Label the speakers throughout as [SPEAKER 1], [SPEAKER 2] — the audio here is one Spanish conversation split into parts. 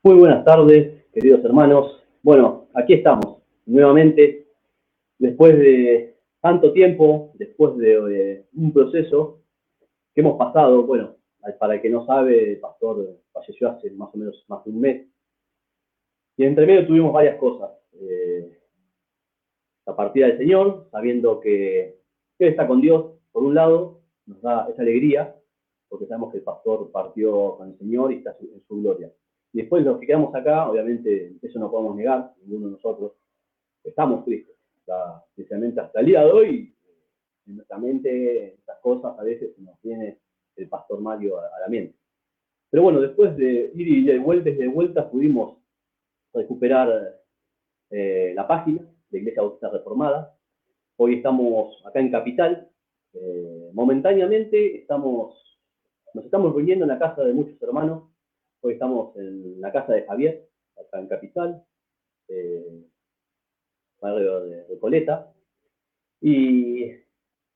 [SPEAKER 1] Muy buenas tardes, queridos hermanos. Bueno, aquí estamos, nuevamente, después de tanto tiempo, después de un proceso que hemos pasado. Bueno, para el que no sabe, el pastor falleció hace más o menos más de un mes, y entre medio tuvimos varias cosas. La partida del Señor, sabiendo que Él está con Dios, por un lado, nos da esa alegría, porque sabemos que el pastor partió con el Señor y está en su gloria. Y después los que quedamos acá, obviamente, eso no podemos negar, ninguno de nosotros, estamos tristes. Especialmente hasta el día de hoy, en nuestra mente, estas cosas a veces nos viene el pastor Mario a la mente. Pero bueno, después de ir y de vuelta pudimos recuperar la página de Iglesia Bautista Reformada. Hoy estamos acá en Capital. Momentáneamente nos estamos reuniendo en la casa de muchos hermanos. Hoy estamos en la casa de Javier, acá en Capital, barrio de Recoleta. Y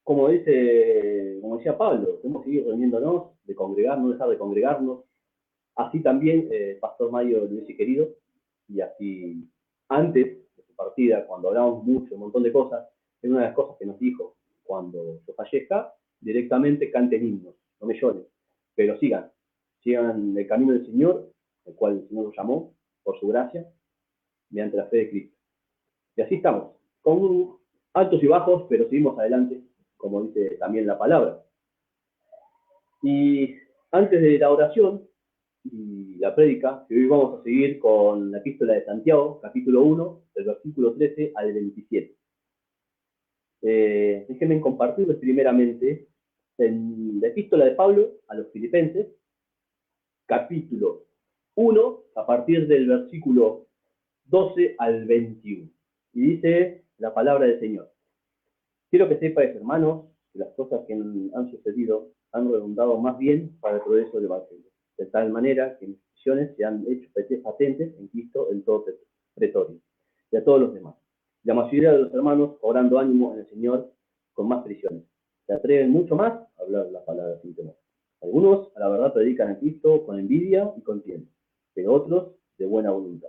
[SPEAKER 1] como decía Pablo, tenemos que seguir reuniéndonos, de congregarnos, no dejar de congregarnos. Así también Pastor Mario lo hubiese querido, y así antes de su partida, cuando hablamos mucho, un montón de cosas, es una de las cosas que nos dijo: cuando yo fallezca, directamente canten himnos, no me lloren, pero sigan el camino del Señor, el cual el Señor nos llamó por su gracia, mediante la fe de Cristo. Y así estamos, con altos y bajos, pero seguimos adelante, como dice también la palabra. Y antes de la oración y la prédica, que hoy vamos a seguir con la epístola de Santiago, capítulo 1, del versículo 13 al 27. Déjenme compartirles primeramente en la epístola de Pablo a los Filipenses, capítulo 1, a partir del versículo 12 al 21. Y dice la palabra del Señor: quiero que sepáis, hermanos, que las cosas que han sucedido han redundado más bien para el progreso del Evangelio, de tal manera que mis visiones se han hecho patentes en Cristo en todo pretorio, y a todos los demás. La mayoría de los hermanos, cobrando ánimo en el Señor con más prisiones, se atreven mucho más a hablar las palabras sin temor. Algunos a la verdad predican a Cristo con envidia y contienda, pero otros de buena voluntad.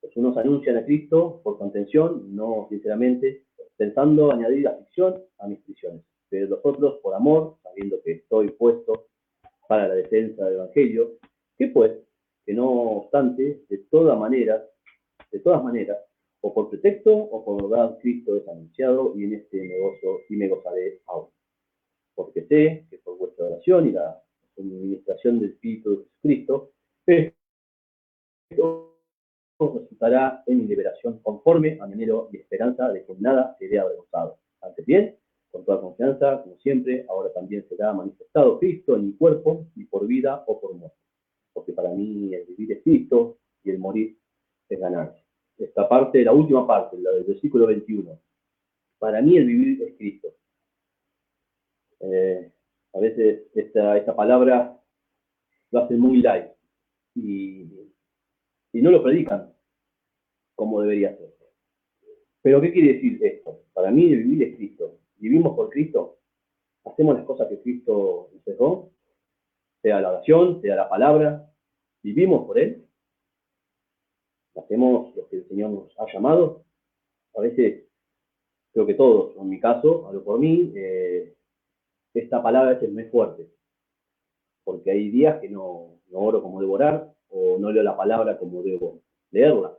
[SPEAKER 1] Los unos anuncian a Cristo por contención, no sinceramente, pensando añadir aflicción a mis prisiones, pero los otros por amor, sabiendo que estoy puesto para la defensa del Evangelio. Que pues, que no obstante, de todas maneras, o por pretexto o por verdad, Cristo es anunciado, y en este negocio y me gozaré aún. Porque sé que por vuestra oración y la administración del Espíritu de Jesucristo, esto resultará en mi liberación, conforme a mi anhelo y esperanza de que nada seré avergonzado. Antes bien, con toda confianza, como siempre, ahora también será manifestado Cristo en mi cuerpo, y por vida o por muerte. Porque para mí el vivir es Cristo y el morir es ganancia. Esta parte, la última parte, la del versículo 21. Para mí el vivir es Cristo. A veces esta palabra lo hace muy light y no lo predican como debería ser. Pero ¿qué quiere decir esto? Para mí el vivir es Cristo. Vivimos por Cristo, hacemos las cosas que Cristo nos dejó, sea la oración, sea la palabra, vivimos por Él, hacemos lo que el Señor nos ha llamado. A veces, creo que todos, en mi caso, hablo por mí, esta palabra a veces no es fuerte, porque hay días que no oro como debo orar, o no leo la palabra como debo leerla.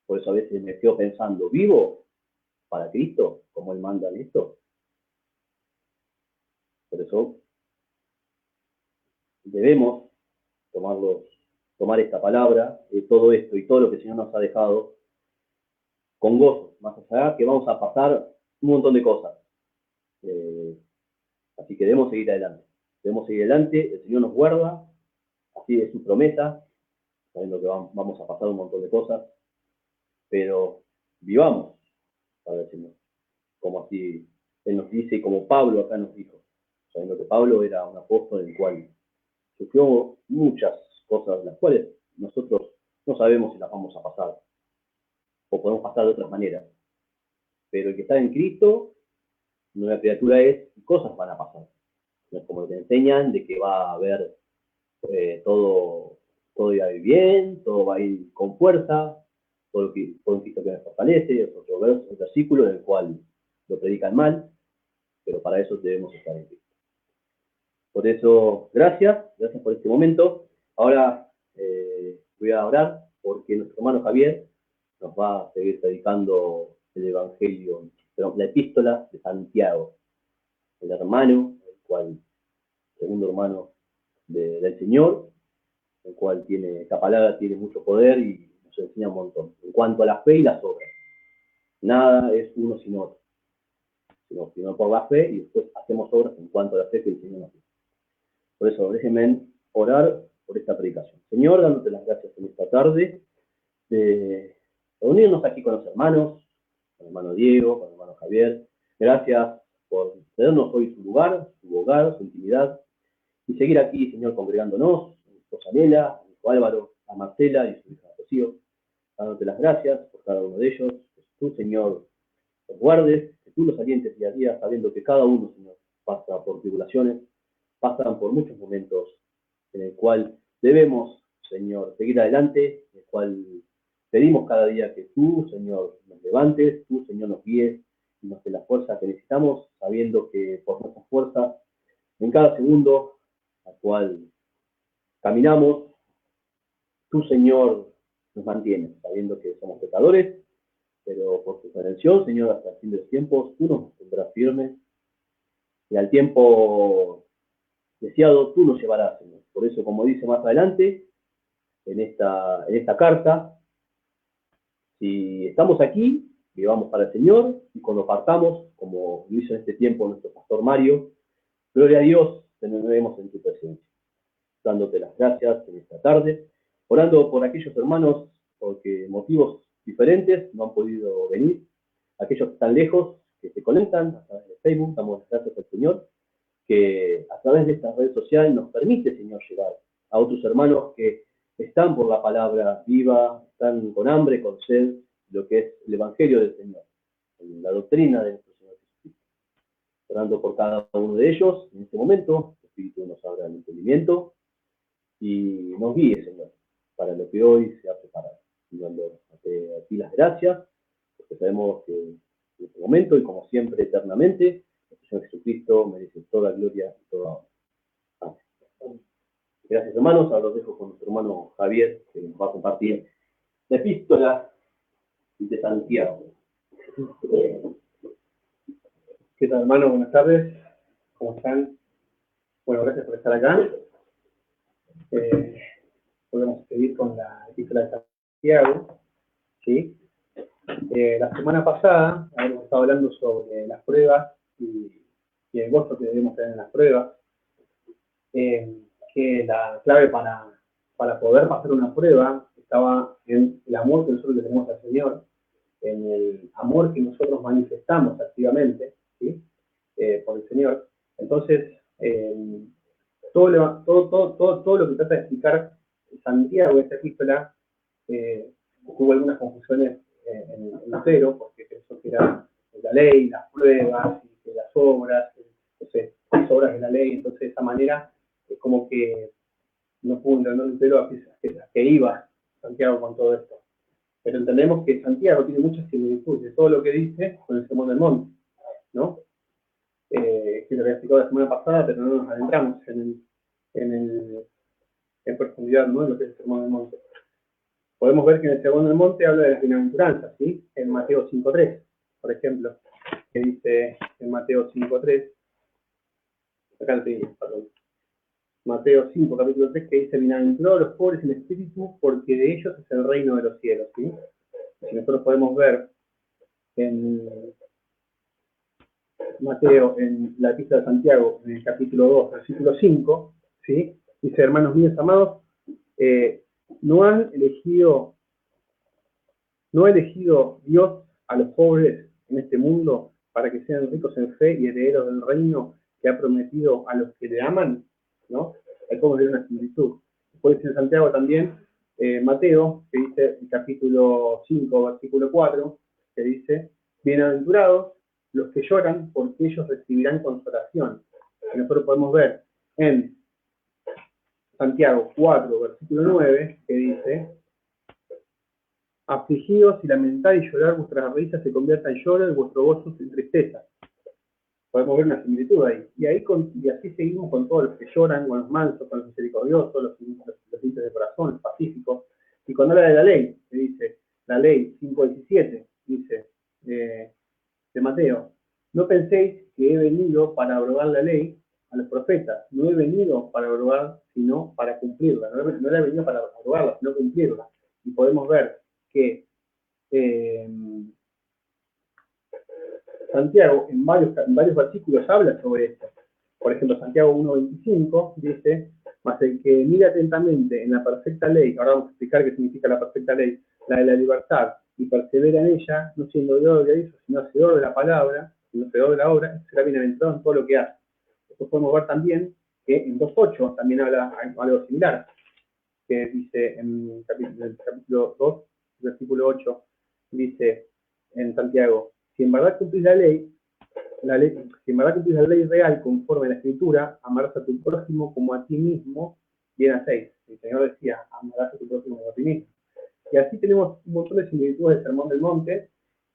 [SPEAKER 1] Por eso a veces me quedo pensando: ¿vivo para Cristo, como Él manda en esto? Por eso debemos tomar esta palabra, todo esto y todo lo que el Señor nos ha dejado, con gozo, más allá que vamos a pasar un montón de cosas. Así que debemos seguir adelante. El Señor nos guarda, así es su promesa, sabiendo que vamos a pasar un montón de cosas, pero vivamos para el Señor, como así Él nos dice, y como Pablo acá nos dijo, sabiendo que Pablo era un apóstol en el cual sufrió muchas cosas, las cuales nosotros no sabemos si las vamos a pasar, o podemos pasar de otras maneras. Pero el que está en Cristo, nueva criatura es, y cosas van a pasar. No es como te enseñan de que va a haber todo todo va a ir bien, todo va a ir con fuerza, todo por un Cristo que me fortalece, es otro versículo en el cual lo predican mal, pero para eso debemos estar en Cristo. Por eso, gracias por este momento. Ahora voy a orar porque nuestro hermano Javier nos va a seguir predicando el Evangelio, pero la epístola de Santiago, el hermano, el cual, segundo hermano del Señor, el cual tiene, esta palabra tiene mucho poder y nos enseña un montón. En cuanto a la fe y las obras, nada es uno sin otro, sino por la fe y después hacemos obras en cuanto a la fe que el Señor nos dio. Por eso, déjenme orar por esta predicación. Señor, dándote las gracias en esta tarde de reunirnos aquí con los hermanos, con el hermano Diego, con el hermano Javier. Gracias por cedernos hoy su lugar, su hogar, su intimidad, y seguir aquí, Señor, congregándonos, a mi esposa Lela, a mi hijo Álvaro, a Marcela y su hija Rocío, dándote las gracias por cada uno de ellos, que tú, Señor, los guardes, que tú los alientes día a día, sabiendo que cada uno, Señor, pasa por tribulaciones, pasan por muchos momentos en el cual debemos, Señor, seguir adelante, en el cual pedimos cada día que tú, Señor, nos levantes, tú, Señor, nos guíes y nos dé la fuerza que necesitamos, sabiendo que por nuestras fuerzas, en cada segundo al cual caminamos, tú, Señor, nos mantienes, sabiendo que somos pecadores, pero por tu redención, Señor, hasta el fin de los tiempos, tú nos mantendrás firmes y al tiempo deseado tú nos llevarás, Señor. Por eso, como dice más adelante, en esta carta, si estamos aquí, vivamos para el Señor, y cuando partamos, como lo hizo en este tiempo nuestro pastor Mario, gloria a Dios, te vemos en tu presencia. Dándote las gracias en esta tarde, orando por aquellos hermanos porque motivos diferentes no han podido venir, aquellos que están lejos, que se conectan a través de Facebook, damos las gracias al Señor, que a través de esta red social nos permite, Señor, llegar a otros hermanos que están por la palabra viva, están con hambre, con sed, lo que es el Evangelio del Señor, la doctrina de nuestro Señor Jesucristo. Orando por cada uno de ellos, en este momento, el Espíritu nos abra el entendimiento y nos guíe, Señor, para lo que hoy se ha preparado. Y dando a ti las gracias, porque sabemos que en este momento y como siempre eternamente, el Señor Jesucristo merece toda gloria y toda honra. Amén. Gracias, hermanos. Ahora los dejo con nuestro hermano Javier, que nos va a compartir la epístola de Santiago.
[SPEAKER 2] ¿Qué tal, hermano? Buenas tardes. ¿Cómo están? Bueno, gracias por estar acá. Podemos seguir con la epístola de Santiago. ¿Sí? La semana pasada habíamos estado hablando sobre las pruebas y el gozo que debemos tener en las pruebas. Que la clave para poder pasar una prueba estaba en el amor que nosotros le tenemos al Señor, en el amor que nosotros manifestamos activamente, ¿sí? Por el Señor. Entonces, todo lo que trata de explicar Santiago, esta epístola, hubo algunas confusiones en Lutero, porque pensó que era la ley, las pruebas, y que las obras, entonces, las obras de la ley, entonces de esa manera es como que no pudo entender Lutero a qué iba Santiago con todo esto. Pero entendemos que Santiago tiene muchas similitudes de todo lo que dice con el Sermón del Monte, ¿no? Que lo había explicado la semana pasada, pero no nos adentramos en profundidad, ¿no? En lo que es el Sermón del Monte. Podemos ver que en el Sermón del Monte habla de las bienaventuranzas, ¿sí? En Mateo 5.3, por ejemplo, que dice en Mateo 5.3, acá lo tengo, perdón. Mateo 5, capítulo 3, que dice: bienaventurados los pobres en espíritu, porque de ellos es el reino de los cielos, ¿sí? Si nosotros podemos ver en Mateo, en la epístola de Santiago, en el capítulo 2, versículo 5, ¿sí? Dice: hermanos míos amados, no ha elegido Dios a los pobres en este mundo para que sean ricos en fe y herederos del reino que ha prometido a los que le aman, ¿no? Hay como ver una similitud. Después dice en Santiago también, Mateo, que dice el capítulo 5, versículo 4, que dice: bienaventurados los que lloran, porque ellos recibirán consolación. Y nosotros podemos ver en Santiago 4, versículo 9, que dice: afligidos y lamentar y llorar, vuestras risas se conviertan en lloro y vuestro gozo en tristeza. Podemos ver una similitud ahí. Y así seguimos con todos los que lloran, con los mansos, con los misericordiosos, los limpios de corazón, los pacíficos. Y cuando habla de la ley, que dice, la ley 5:17, dice de Mateo: no penséis que he venido para abrogar la ley a los profetas. No he venido para abrogar, sino para cumplirla. No he venido para abrogarla, sino cumplirla. Y podemos ver que Santiago en varios versículos habla sobre esto. Por ejemplo, Santiago 1:25 dice: mas el que mira atentamente en la perfecta ley, ahora vamos a explicar qué significa la perfecta ley, la de la libertad, y persevera en ella, no siendo oidor de eso, sino hacedor de la palabra, sino hacedor de la obra, será bienaventurado en todo lo que hace. Después podemos ver también que en 2:8 también habla algo similar, que dice en el capítulo 2, versículo 8, dice en Santiago: si en verdad cumplís si en verdad cumplís la ley real conforme a la Escritura, amarás a tu prójimo como a ti mismo, bien hacéis. El Señor decía: amarás a tu prójimo como a ti mismo. Y así tenemos un montón de similitudes del Sermón del Monte,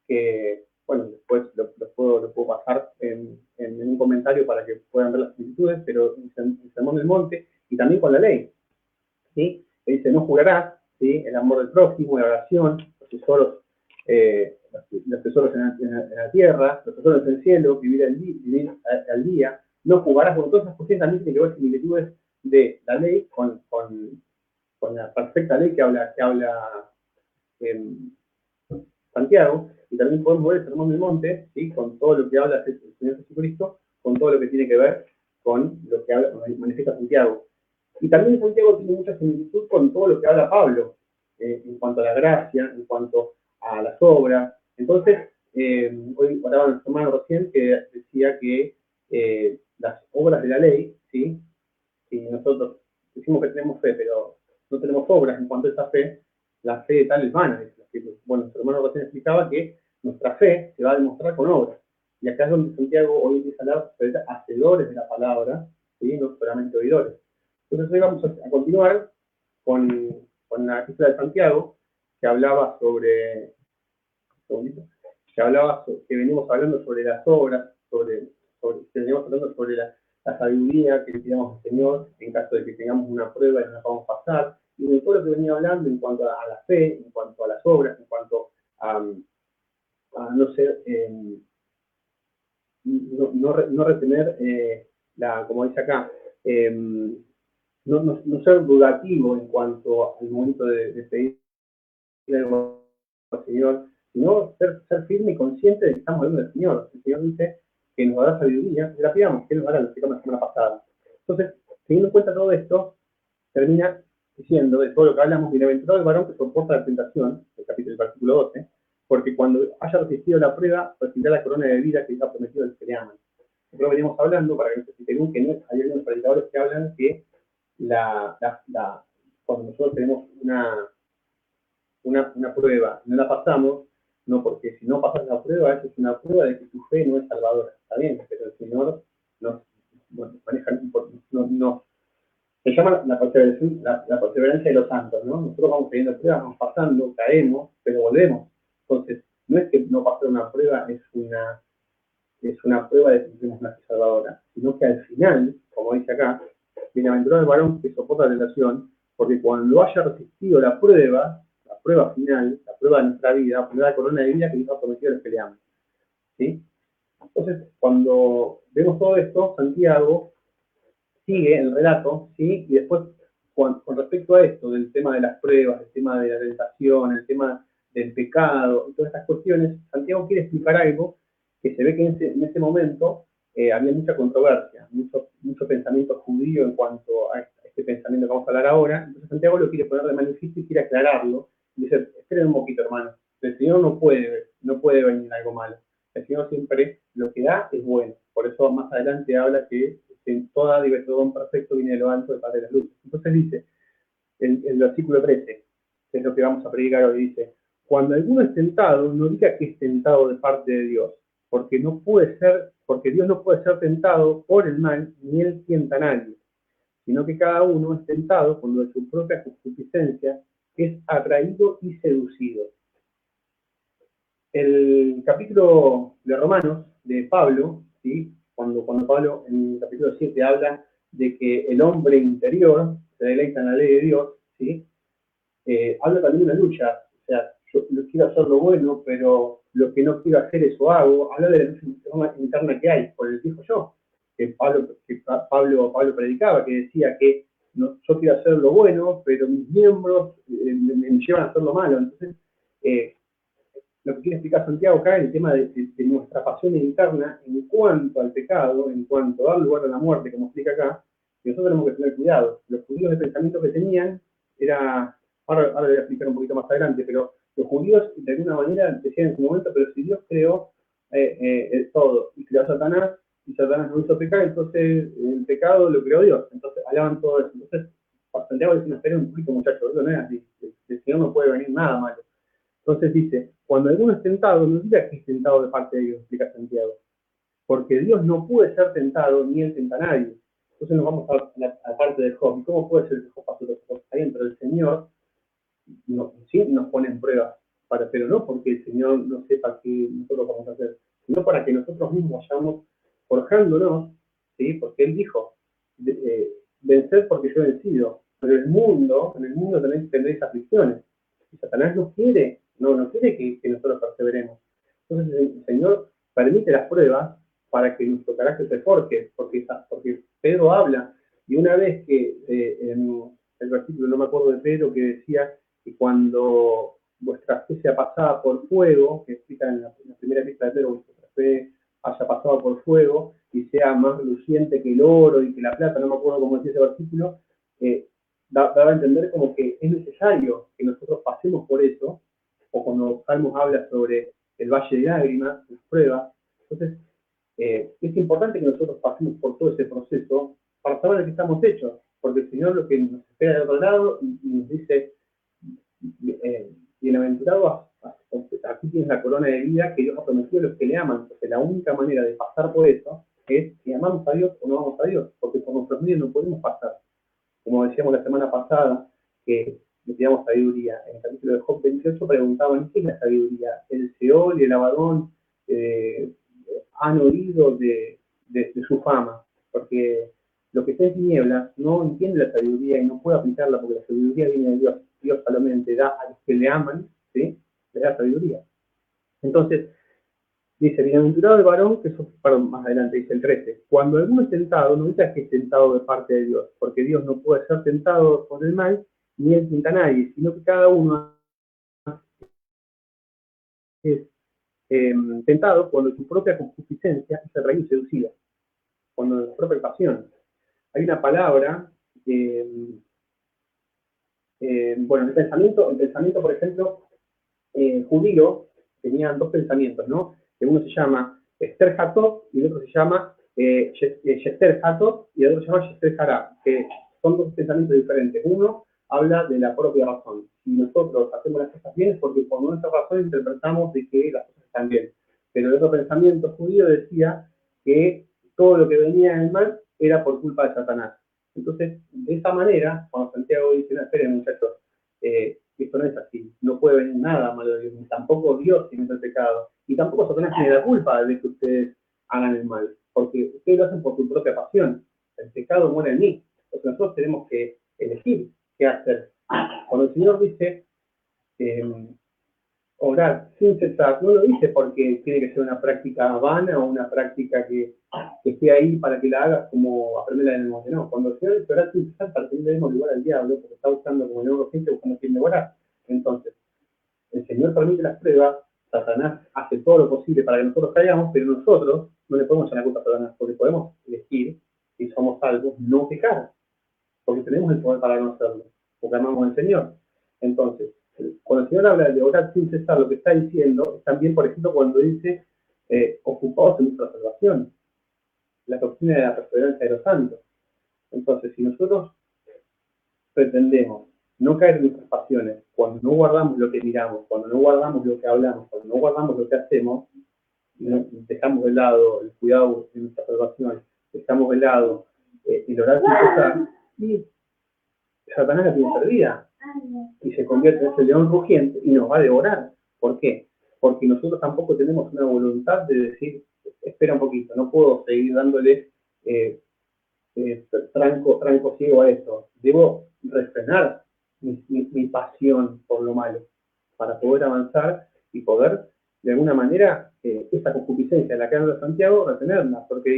[SPEAKER 2] que, bueno, después lo puedo pasar en un comentario para que puedan ver las similitudes, pero el Sermón del Monte, y también con la ley, ¿sí? Que dice: no jurarás, ¿sí? El amor del prójimo, la oración, los tesoros en la tierra, los tesoros en el cielo, vivir al día, no jugarás. Bueno, todas esas cuestiones también tienen que ver similitudes de la ley con la perfecta ley que habla Santiago. Y también podemos ver el Sermón del Monte, ¿sí? Con todo lo que habla el Señor Jesucristo, con todo lo que tiene que ver con lo que manifiesta Santiago. Y también Santiago tiene mucha similitud con todo lo que habla Pablo, en cuanto a la gracia, en cuanto a las obras. Entonces, hoy hablaba nuestro hermano recién que decía que las obras de la ley, ¿sí? Si nosotros decimos que tenemos fe, pero no tenemos obras en cuanto a esa fe, la fe de tal es vana. Bueno, nuestro hermano recién explicaba que nuestra fe se va a demostrar con obras. Y acá es donde Santiago hoy empieza a hablar sobre hacedores de la palabra, ¿sí? No solamente oidores. Entonces hoy vamos a continuar con la epístola de Santiago, que hablaba que venimos hablando sobre las obras, que venimos hablando sobre la sabiduría que le pidamos al Señor en caso de que tengamos una prueba y no la podamos pasar, y de todo lo que venía hablando en cuanto a la fe, en cuanto a las obras, en cuanto a no ser, no retener, como dice acá, no ser dudativo en cuanto al momento de pedir algo al Señor, sino ser firme y consciente de que estamos hablando del Señor. El Señor dice que nos dará sabiduría, y la pidamos, que nos dará, lo explicamos la semana pasada. Entonces, teniendo en cuenta todo esto, termina diciendo, de todo lo que hablamos: bienaventurado el varón que soporta la tentación, el versículo 12, porque cuando haya resistido la prueba, recibirá la corona de vida que Dios ha prometido a los que le aman. Nosotros venimos hablando, para que no se expliquen, que no hay algunos predicadores que hablan que cuando nosotros tenemos una prueba, no la pasamos, no, porque si no pasas la prueba, eso es una prueba de que tu fe no es salvadora. Está bien, pero el Señor nos maneja, se llama la perseverancia de los santos, ¿no? Nosotros vamos teniendo pruebas, vamos pasando, caemos, pero volvemos. Entonces, no es que no pasar una prueba es una prueba de que tenemos una fe salvadora, sino que al final, como dice acá, bienaventurado el varón que soporta la tentación, porque cuando haya resistido la prueba final, la prueba de nuestra vida, obtendrá la corona de vida que Dios ha prometido a los que le aman. ¿Sí? Entonces, cuando vemos todo esto, Santiago sigue el relato, ¿sí? Y después, con respecto a esto, del tema de las pruebas, el tema de la tentación, el tema del pecado, y todas estas cuestiones, Santiago quiere explicar algo que se ve que en ese momento había mucha controversia, mucho pensamiento judío en cuanto a este pensamiento que vamos a hablar ahora. Entonces Santiago lo quiere poner de manifiesto y quiere aclararlo. Y dice: esperen un poquito, hermano, el Señor no puede venir algo malo. El Señor siempre lo que da es bueno. Por eso más adelante habla que toda don perfecto viene de lo alto del Padre de las luces. Entonces dice, el versículo 13, que es lo que vamos a predicar hoy, dice: cuando alguno es tentado, no diga que es tentado de parte de Dios, porque Dios no puede ser tentado por el mal, ni él tienta a nadie, sino que cada uno es tentado cuando de su propia concupiscencia es atraído y seducido. El capítulo de Romanos de Pablo, ¿sí? Cuando Pablo en el capítulo 7 habla de que el hombre interior se deleita en la ley de Dios, ¿sí? Habla también de una lucha, o sea, yo quiero hacer lo bueno, pero lo que no quiero hacer eso hago. Habla de la lucha interna que hay por el viejo yo, que Pablo predicaba, que decía que no, yo quiero hacer lo bueno, pero mis miembros me llevan a hacer lo malo. Entonces, lo que quiere explicar Santiago acá es el tema de nuestra pasión interna en cuanto al pecado, en cuanto a dar lugar a la muerte, como explica acá, que nosotros tenemos que tener cuidado. Los judíos de pensamiento que tenían era, ahora voy a explicar un poquito más adelante, pero los judíos de alguna manera decían en su momento, pero si Dios creó todo y creó a Satanás, y Satanás no hizo pecar, entonces el pecado lo creó Dios. Entonces hablaban todo eso. Entonces Santiago dice, no, esperen un poquito muchachos, eso no es así, del Señor no puede venir nada malo. Entonces dice, cuando alguno es tentado, no diga que es tentado de parte de Dios, explica Santiago, porque Dios no puede ser tentado ni él tenta a nadie. Entonces nos vamos a la parte de Job. ¿Y cómo puede ser que Job pasó todo eso? Está bien, pero el Señor sí nos pone en prueba, pero no porque el Señor no sepa qué nosotros vamos a hacer, sino para que nosotros mismos vayamos forjándonos, ¿sí? Porque Él dijo, vencer porque yo he vencido, pero en el mundo tendréis aflicciones. Y Satanás no quiere que nosotros perseveremos. Entonces el Señor permite las pruebas para que nuestro carácter se forje, porque Pedro habla, y una vez que en el versículo, no me acuerdo de Pedro, que decía que cuando vuestra fe sea pasada por fuego, que explica en la primera lista de Pedro, vuestra fe haya pasado por fuego y sea más reluciente que el oro y que la plata, no me acuerdo cómo decía ese versículo, daba a entender como que es necesario que nosotros pasemos por eso, o cuando Salmos habla sobre el valle de lágrimas, las pruebas. Entonces, es importante que nosotros pasemos por todo ese proceso para saber de qué estamos hechos, porque el Señor lo que nos espera del otro lado y nos dice, bienaventurado, aquí tienes la corona de vida que Dios ha prometido a los que le aman. Entonces, la única manera de pasar por eso es si amamos a Dios o no amamos a Dios, porque por nuestros medios no podemos pasar. Como decíamos la semana pasada, que necesitamos sabiduría. En el capítulo de Job 28 preguntaban, ¿qué es la sabiduría? El Seol y el Abadón han oído de su fama, porque lo que está en tinieblas no entiende la sabiduría y no puede aplicarla, porque la sabiduría viene de Dios. Dios solamente da a los que le aman, ¿sí? Le da sabiduría. Entonces, dice, bienaventurado el varón, que eso, perdón, más adelante dice el 13, cuando alguno es tentado, no dice que es tentado de parte de Dios, porque Dios no puede ser tentado por el mal, ni él tienta a nadie, sino que cada uno es tentado cuando su propia concupiscencia es atraída y seducida, cuando su propia pasión. Hay una palabra, bueno, el pensamiento, por ejemplo, judío, tenían dos pensamientos, ¿no? Que uno se llama Esther Hatov y el otro se llama Yester Hatov y el otro se llama Yester Hará, que son dos pensamientos diferentes. Uno habla de la propia razón. Si nosotros hacemos las cosas bien es porque por nuestra razón interpretamos de que las cosas están bien. Pero el otro pensamiento judío decía que todo lo que venía del mal era por culpa de Satanás. Entonces, de esa manera, cuando Santiago dice, no, esperen muchachos, esto no es así, no puede venir nada malo de Dios, ni tampoco Dios tiene el pecado, y tampoco Satanás tiene la culpa de que ustedes hagan el mal, porque ustedes lo hacen por su propia pasión, el pecado muere en mí, entonces nosotros tenemos que elegir qué hacer. Cuando el Señor dice, orar sin cesar, no lo dice porque tiene que ser una práctica vana o una práctica que esté ahí para que la hagas como aprenderla en el monte. No, cuando el Señor dice orar sin cesar, para que no le demos lugar al diablo, porque está buscando como nuevo gente, buscando quien devorar. Entonces, el Señor permite las pruebas, Satanás hace todo lo posible para que nosotros caigamos, pero nosotros no le podemos echar la culpa a Satanás, porque podemos elegir, si somos salvos, no pecar, porque tenemos el poder para no hacerlo, porque amamos al Señor. Entonces, cuando el Señor habla de orar sin cesar, lo que está diciendo es también, por ejemplo, cuando dice ocupados en nuestra salvación, la doctrina de la perseverancia de los santos. Entonces, si nosotros pretendemos no caer en nuestras pasiones, cuando no guardamos lo que miramos, cuando no guardamos lo que hablamos, cuando no guardamos lo que hacemos, dejamos de lado el cuidado de nuestra salvación, dejamos de lado el orar sin cesar, y Satanás la tiene perdida y se convierte en ese león rugiente y nos va a devorar. ¿Por qué? Porque nosotros tampoco tenemos una voluntad de decir, espera un poquito, no puedo seguir dándole tranco ciego a esto. Debo refrenar mi pasión por lo malo para poder avanzar y poder, de alguna manera, esa concupiscencia en la que habla Santiago, retenerla, porque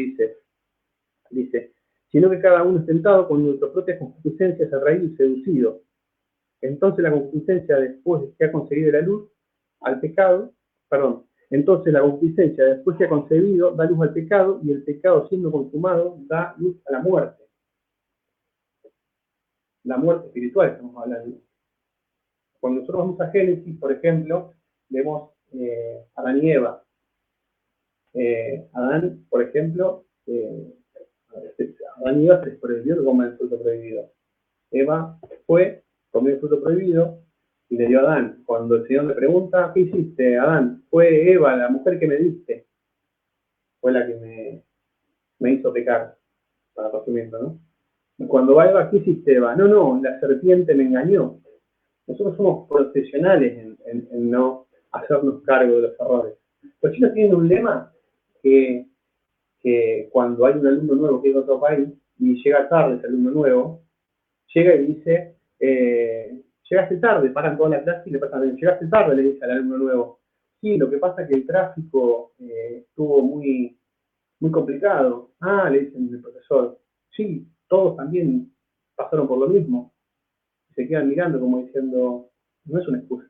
[SPEAKER 2] dice, sino que cada uno es tentado con nuestra propia concupiscencia, atraído y seducido. Entonces la concupiscencia, después de que ha conseguido la luz al pecado, entonces la concupiscencia, después que ha concebido, da luz al pecado, y el pecado, siendo consumado, da luz a la muerte. La muerte espiritual estamos hablando. Cuando nosotros vamos a Génesis, por ejemplo, vemos Adán y Eva. Adán, por ejemplo, Adán y Eva se les prohibió que coman el fruto prohibido. Eva fue, comió el fruto prohibido y le dio a Adán. Cuando el Señor le pregunta, ¿qué hiciste, Adán? Fue Eva, la mujer que me diste. Fue la que me hizo pecar, para resumirlo, ¿no? Y cuando va Eva, ¿qué hiciste, Eva? No, la serpiente me engañó. Nosotros somos profesionales en no hacernos cargo de los errores. Los chinos tienen un lema que cuando hay un alumno nuevo que es de otro país y llega tarde ese alumno nuevo, llega y dice, llegaste tarde, paran toda la clase y le pasan, llegaste tarde, le dice al alumno nuevo. Sí, lo que pasa es que el tráfico estuvo muy complicado. Ah, le dicen el profesor. Sí, todos también pasaron por lo mismo. Se quedan mirando como diciendo, no es una excusa.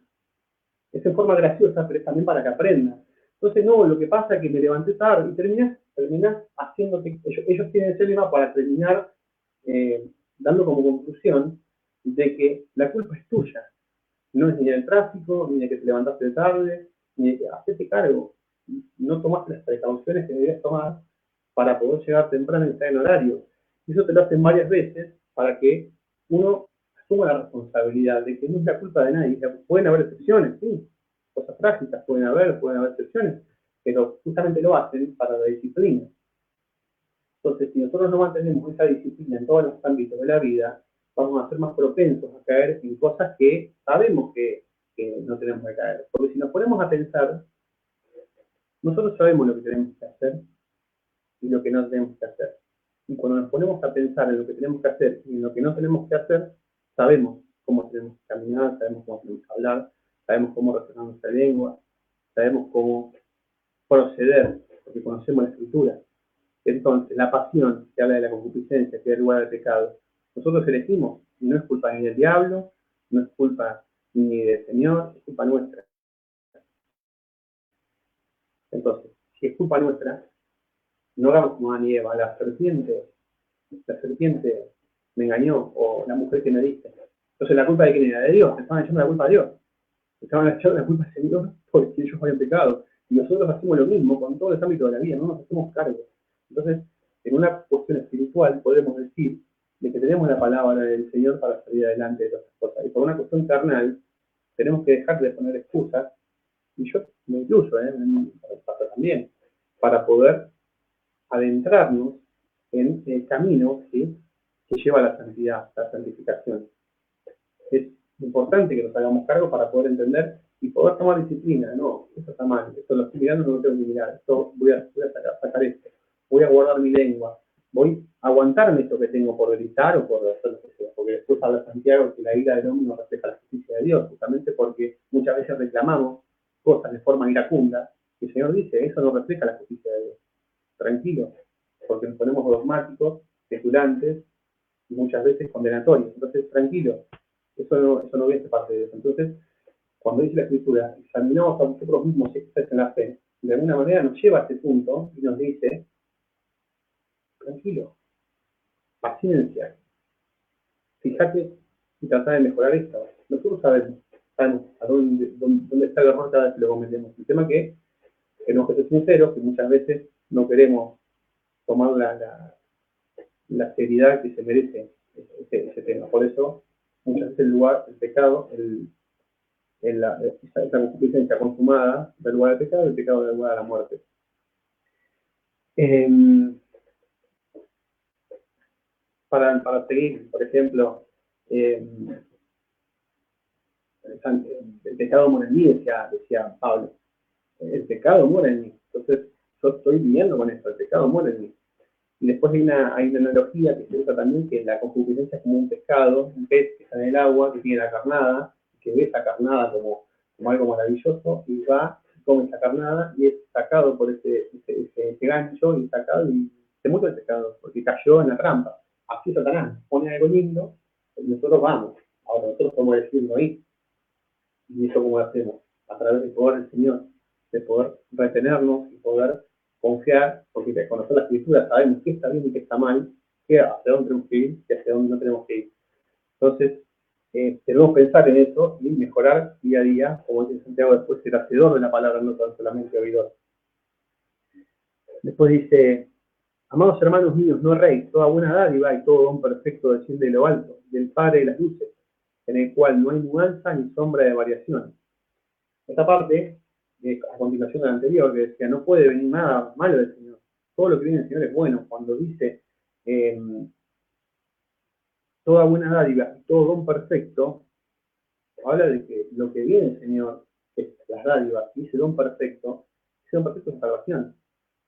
[SPEAKER 2] Es en forma graciosa, pero es también para que aprenda. Entonces, no, lo que pasa es que me levanté tarde y terminás haciéndote, ellos tienen ese lema para terminar dando como conclusión de que la culpa es tuya. No es ni del tráfico, ni de que te levantaste tarde, ni de que hacete cargo. No tomaste las precauciones que debías tomar para poder llegar temprano y estar en horario. Y eso te lo hacen varias veces para que uno asuma la responsabilidad de que no es la culpa de nadie. Pueden haber excepciones, sí, cosas trágicas pueden haber excepciones, pero justamente lo hacen para la disciplina. Entonces, si nosotros no mantenemos esa disciplina en todos los ámbitos de la vida, vamos a ser más propensos a caer en cosas que sabemos que no tenemos que caer. Porque si nos ponemos a pensar, nosotros sabemos lo que tenemos que hacer y lo que no tenemos que hacer. Y cuando nos ponemos a pensar en lo que tenemos que hacer y en lo que no tenemos que hacer, sabemos cómo tenemos que caminar, sabemos cómo tenemos que hablar, sabemos cómo reflejar nuestra lengua, sabemos cómo proceder, porque conocemos la escritura. Entonces, la pasión que habla de la concupiscencia, que da lugar al pecado, nosotros elegimos, y no es culpa ni del diablo, no es culpa ni del Señor, es culpa nuestra. Entonces, si es culpa nuestra, no hagamos como Adán y Eva, la serpiente me engañó, o la mujer que me diste. Entonces, ¿la culpa de quién era? De Dios, estaban echando la culpa a Dios. Estaban echando la culpa al Señor porque ellos habían pecado. Y nosotros hacemos lo mismo con todos los ámbitos de la vida, no nos hacemos cargo. Entonces, en una cuestión espiritual podemos decir de que tenemos la palabra del Señor para salir adelante de todas estas cosas. Y por una cuestión carnal, tenemos que dejar de poner excusas, y yo me incluyo, también, para poder adentrarnos en el camino que lleva a la santidad, la santificación. Es importante que nos hagamos cargo para poder entender y poder tomar disciplina. No, esto está mal, esto lo estoy mirando, no lo tengo que mirar, esto voy a sacar esto, voy a guardar mi lengua, voy a aguantarme esto que tengo por gritar o por hacer lo que sea, porque después habla Santiago que la ira del hombre no refleja la justicia de Dios, justamente porque muchas veces reclamamos cosas de forma iracunda, y el Señor dice, eso no refleja la justicia de Dios. Tranquilo, porque nos ponemos dogmáticos, especulantes y muchas veces condenatorios. Entonces, tranquilo, eso no viene de parte de eso. Entonces, cuando dice la Escritura, examinamos a nosotros mismos si estáis en la fe, de alguna manera nos lleva a este punto y nos dice, tranquilo, paciencia, fíjate y trata de mejorar esto. Nosotros sabemos a dónde está el error cada vez que lo cometemos. El tema que tenemos que ser sinceros, que muchas veces no queremos tomar la seriedad que se merece ese tema. Por eso, muchas veces el pecado, esa concupiscencia consumada da lugar al pecado, el pecado da lugar a la muerte. para seguir, por ejemplo, el pecado mora en mí, decía Pablo. El pecado mora en mí. Entonces, yo estoy viviendo con esto, el pecado mora en mí. Y después hay una analogía que se usa también, que la concupiscencia es como un pescado, un pez que está en el agua, que tiene la carnada, que ve esa carnada como algo maravilloso, y va, come esa carnada, y es sacado por ese gancho, y sacado, y se muere el pescado, porque cayó en la trampa. Así Satanás pone algo lindo, y nosotros vamos. Ahora nosotros somos el signo ahí. Y eso cómo lo hacemos, a través del poder del Señor, de poder retenernos y poder confiar, porque al conocer la escritura sabemos qué está bien y qué está mal, qué hacia dónde tenemos que ir y hacia dónde no tenemos que ir. Entonces, debemos pensar en eso y mejorar día a día, como dice Santiago después, ser hacedor de la palabra, no tan solamente oidor. Después dice, amados hermanos míos, no erréis, toda buena dádiva y todo don perfecto desciende de lo alto, del Padre de las luces, en el cual no hay mudanza ni sombra de variación. Esta parte, a continuación de la anterior, que decía, no puede venir nada malo del Señor. Todo lo que viene del Señor es bueno. Cuando dice toda buena dádiva y todo don perfecto, habla de que lo que viene del Señor es las dádivas, y ese don perfecto es salvación.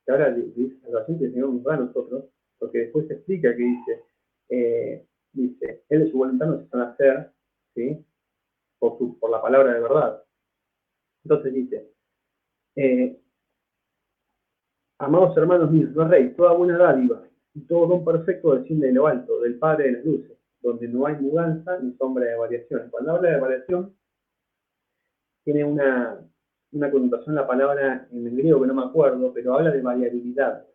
[SPEAKER 2] Que habla de esa salvación que el Señor nos da a nosotros, porque después se explica que dice, Él de su voluntad nos hizo nacer, ¿sí? por la palabra de verdad. Entonces dice, amados hermanos míos, no rey, toda buena dádiva y todo don perfecto desciende de lo alto, del Padre de las luces, donde no hay mudanza ni sombra de variación. Cuando habla de variación, tiene una connotación la palabra en el griego que no me acuerdo, pero habla de variabilidad.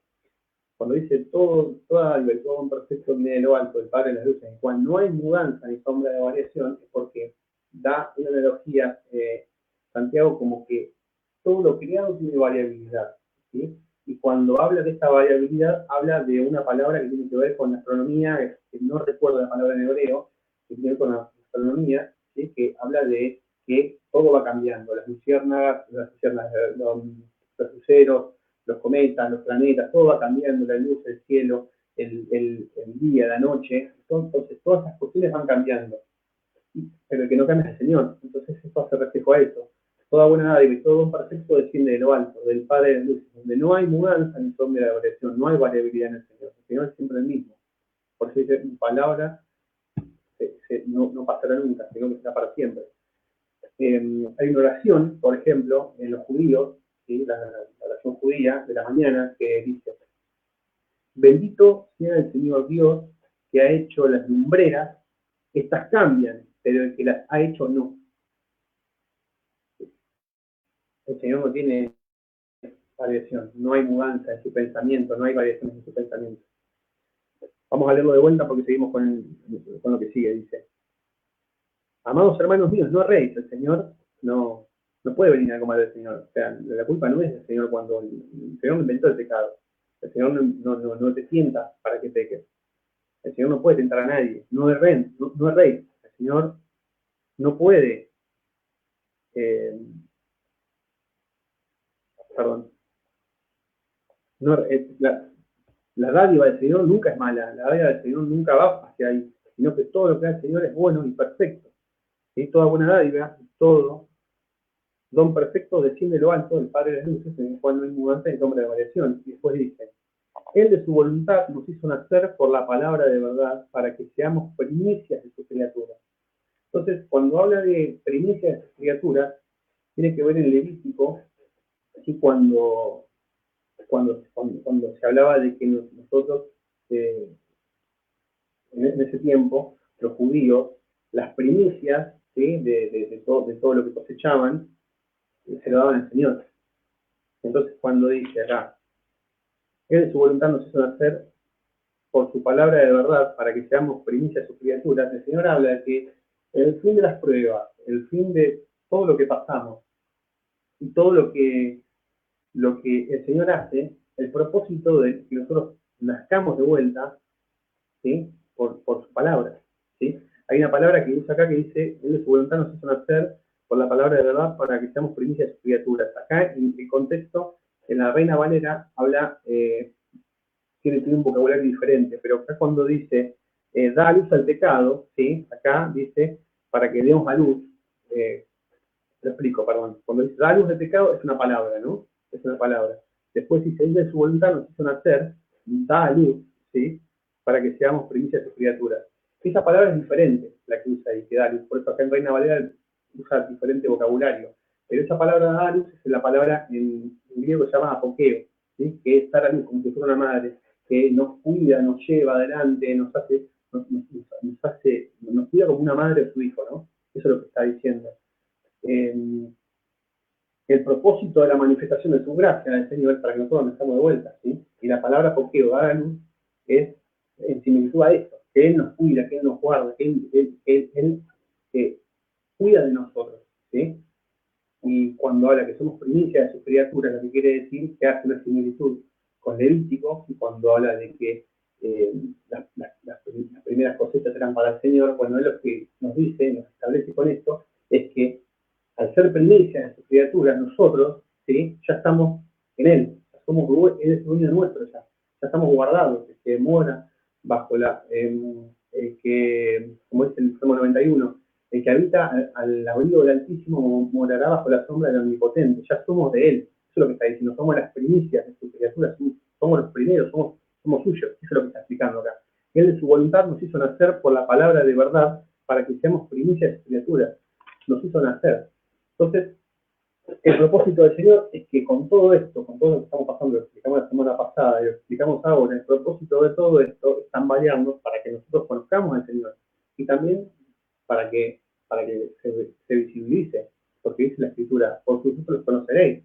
[SPEAKER 2] Cuando dice toda dádiva y todo don perfecto viene de lo alto, del Padre de las luces, en cual no hay mudanza ni sombra de variación, es porque da una analogía, Santiago, como que todo lo creado tiene variabilidad, ¿sí? Y cuando habla de esta variabilidad, habla de una palabra que tiene que ver con la astronomía, que no recuerdo la palabra en hebreo, que tiene que ver con la astronomía, ¿sí? Que habla de que todo va cambiando, las luciérnagas, los luceros, los cometas, los planetas, todo va cambiando, la luz, el cielo, el día, la noche, entonces todas esas cuestiones van cambiando, pero el que no cambia es el Señor. Entonces esto hace reflejo a eso. Toda buena dádiva y todo don perfecto desciende de lo alto, del Padre de las luces, donde no hay mudanza ni sombra de variación, no hay variabilidad en el Señor. El Señor es siempre el mismo. Por eso dice, mi palabra no pasará nunca, sino que será para siempre. Hay una oración, por ejemplo, en los judíos, ¿sí? la oración judía de la mañana, que dice, bendito sea el Señor Dios que ha hecho las lumbreras, estas cambian, pero el que las ha hecho no. El Señor no tiene variación, no hay mudanza en su pensamiento, no hay variaciones en su pensamiento. Vamos a leerlo de vuelta porque seguimos con lo que sigue, dice. Amados hermanos míos, no erréis, el Señor no puede venir algo mal del Señor. O sea, la culpa no es del Señor cuando el Señor no inventó el pecado. El Señor no te sienta para que peques. El Señor no puede tentar a nadie. No erréis. El Señor no puede, la dádiva del Señor nunca es mala, la dádiva del Señor nunca va hacia ahí, sino que todo lo que hace el Señor es bueno y perfecto. ¿Sí? Toda buena dádiva, todo don perfecto desciende de lo alto del Padre de las luces, en el cual no hay mudanza ni sombra de variación. Y después dice, Él de su voluntad nos hizo nacer por la palabra de verdad para que seamos primicias de su criatura. Entonces, cuando habla de primicias de su criatura, tiene que ver en Levítico, así cuando se hablaba de que nosotros, en ese tiempo, los judíos, las primicias, ¿sí? de todo lo que cosechaban, se lo daban al Señor. Entonces, cuando dice acá, Él de su voluntad nos hizo nacer por su palabra de verdad para que seamos primicias de sus criaturas, el Señor habla de que el fin de las pruebas, el fin de todo lo que pasamos y todo lo que el Señor hace, el propósito de que nosotros nazcamos de vuelta, ¿sí? por su palabra. ¿Sí? Hay una palabra que usa acá que dice, Él de su voluntad nos hizo nacer por la palabra de verdad para que seamos primicias de sus criaturas. Acá, en el contexto, en la Reina Valera habla, tiene un vocabulario diferente, pero acá cuando dice da a luz al pecado, ¿sí? Acá dice, para que demos a luz, lo explico, perdón. Cuando dice da a luz al pecado es una palabra, ¿no? Es una palabra. Después dice, él de su voluntad nos hizo nacer, da a luz, ¿sí? Para que seamos primicias de sus criaturas. Esa palabra es diferente, la que usa ahí, que da luz. Por eso acá en Reina Valera usa diferente vocabulario. Pero esa palabra da luz es la palabra en griego que se llama apokeo, ¿sí? Que es dar a luz como si fuera una madre, que nos cuida, nos lleva adelante, nos cuida como una madre a su hijo, ¿no? Eso es lo que está diciendo. El propósito de la manifestación de su gracia del Señor es para que nosotros nos estamos de vuelta, ¿sí? Y la palabra apokeo, dar a luz, es en similitud a esto, que Él nos cuida, que Él nos guarda, que Él cuida de nosotros, ¿sí? Y cuando habla que somos primicias de sus criaturas, lo que quiere decir que hace una similitud con Levítico, y cuando habla de que las primeras cosechas eran para el Señor, bueno, Él lo que nos dice, nos establece con esto, es que al ser primicias de sus criaturas, nosotros, ¿sí? Ya estamos en Él, Él es dueño nuestro ya estamos guardados, que mora bajo como dice el Salmo 91, el que habita al abrigo del Altísimo morará bajo la sombra del Omnipotente. Ya somos de Él. Eso es lo que está diciendo. Somos las primicias de sus criaturas. Somos los primeros. Somos suyos. Eso es lo que está explicando acá. Él de su voluntad nos hizo nacer por la palabra de verdad para que seamos primicias de sus criaturas. Nos hizo nacer. Entonces, el propósito del Señor es que con todo esto, con todo lo que estamos pasando, lo explicamos la semana pasada y lo explicamos ahora, el propósito de todo esto están variando para que nosotros conozcamos al Señor y también para que se visibilice, porque dice la Escritura, por sus frutos los conoceréis.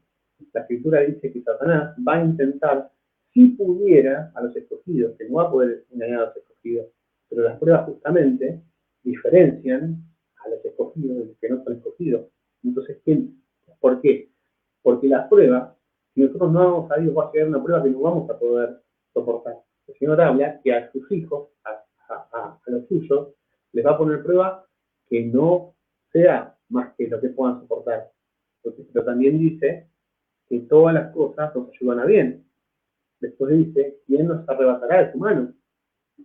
[SPEAKER 2] La Escritura dice que Satanás va a intentar, si pudiera, a los escogidos, que no va a poder engañar a los escogidos, pero las pruebas justamente diferencian a los escogidos de los que no son escogidos. Entonces, ¿por qué? Porque las pruebas, si nosotros no vamos a Dios, va a llegar una prueba que no vamos a poder soportar. El Señor habla que a sus hijos, a los suyos, les va a poner prueba que no sea más que lo que puedan soportar. Entonces, pero también dice que todas las cosas nos ayudan a bien. Después dice, ¿quién nos arrebatará de su mano?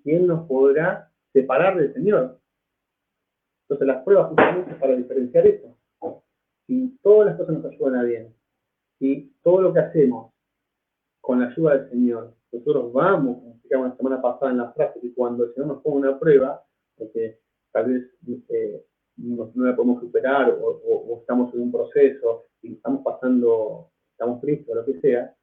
[SPEAKER 2] ¿Quién nos podrá separar del Señor? Entonces, las pruebas justamente es para diferenciar eso. Si todas las cosas nos ayudan a bien, si todo lo que hacemos con la ayuda del Señor, nosotros vamos, como explicamos la semana pasada en la frase, que cuando el Señor nos ponga una prueba, porque tal vez no la podemos superar o estamos en un proceso y estamos tristes o lo que sea,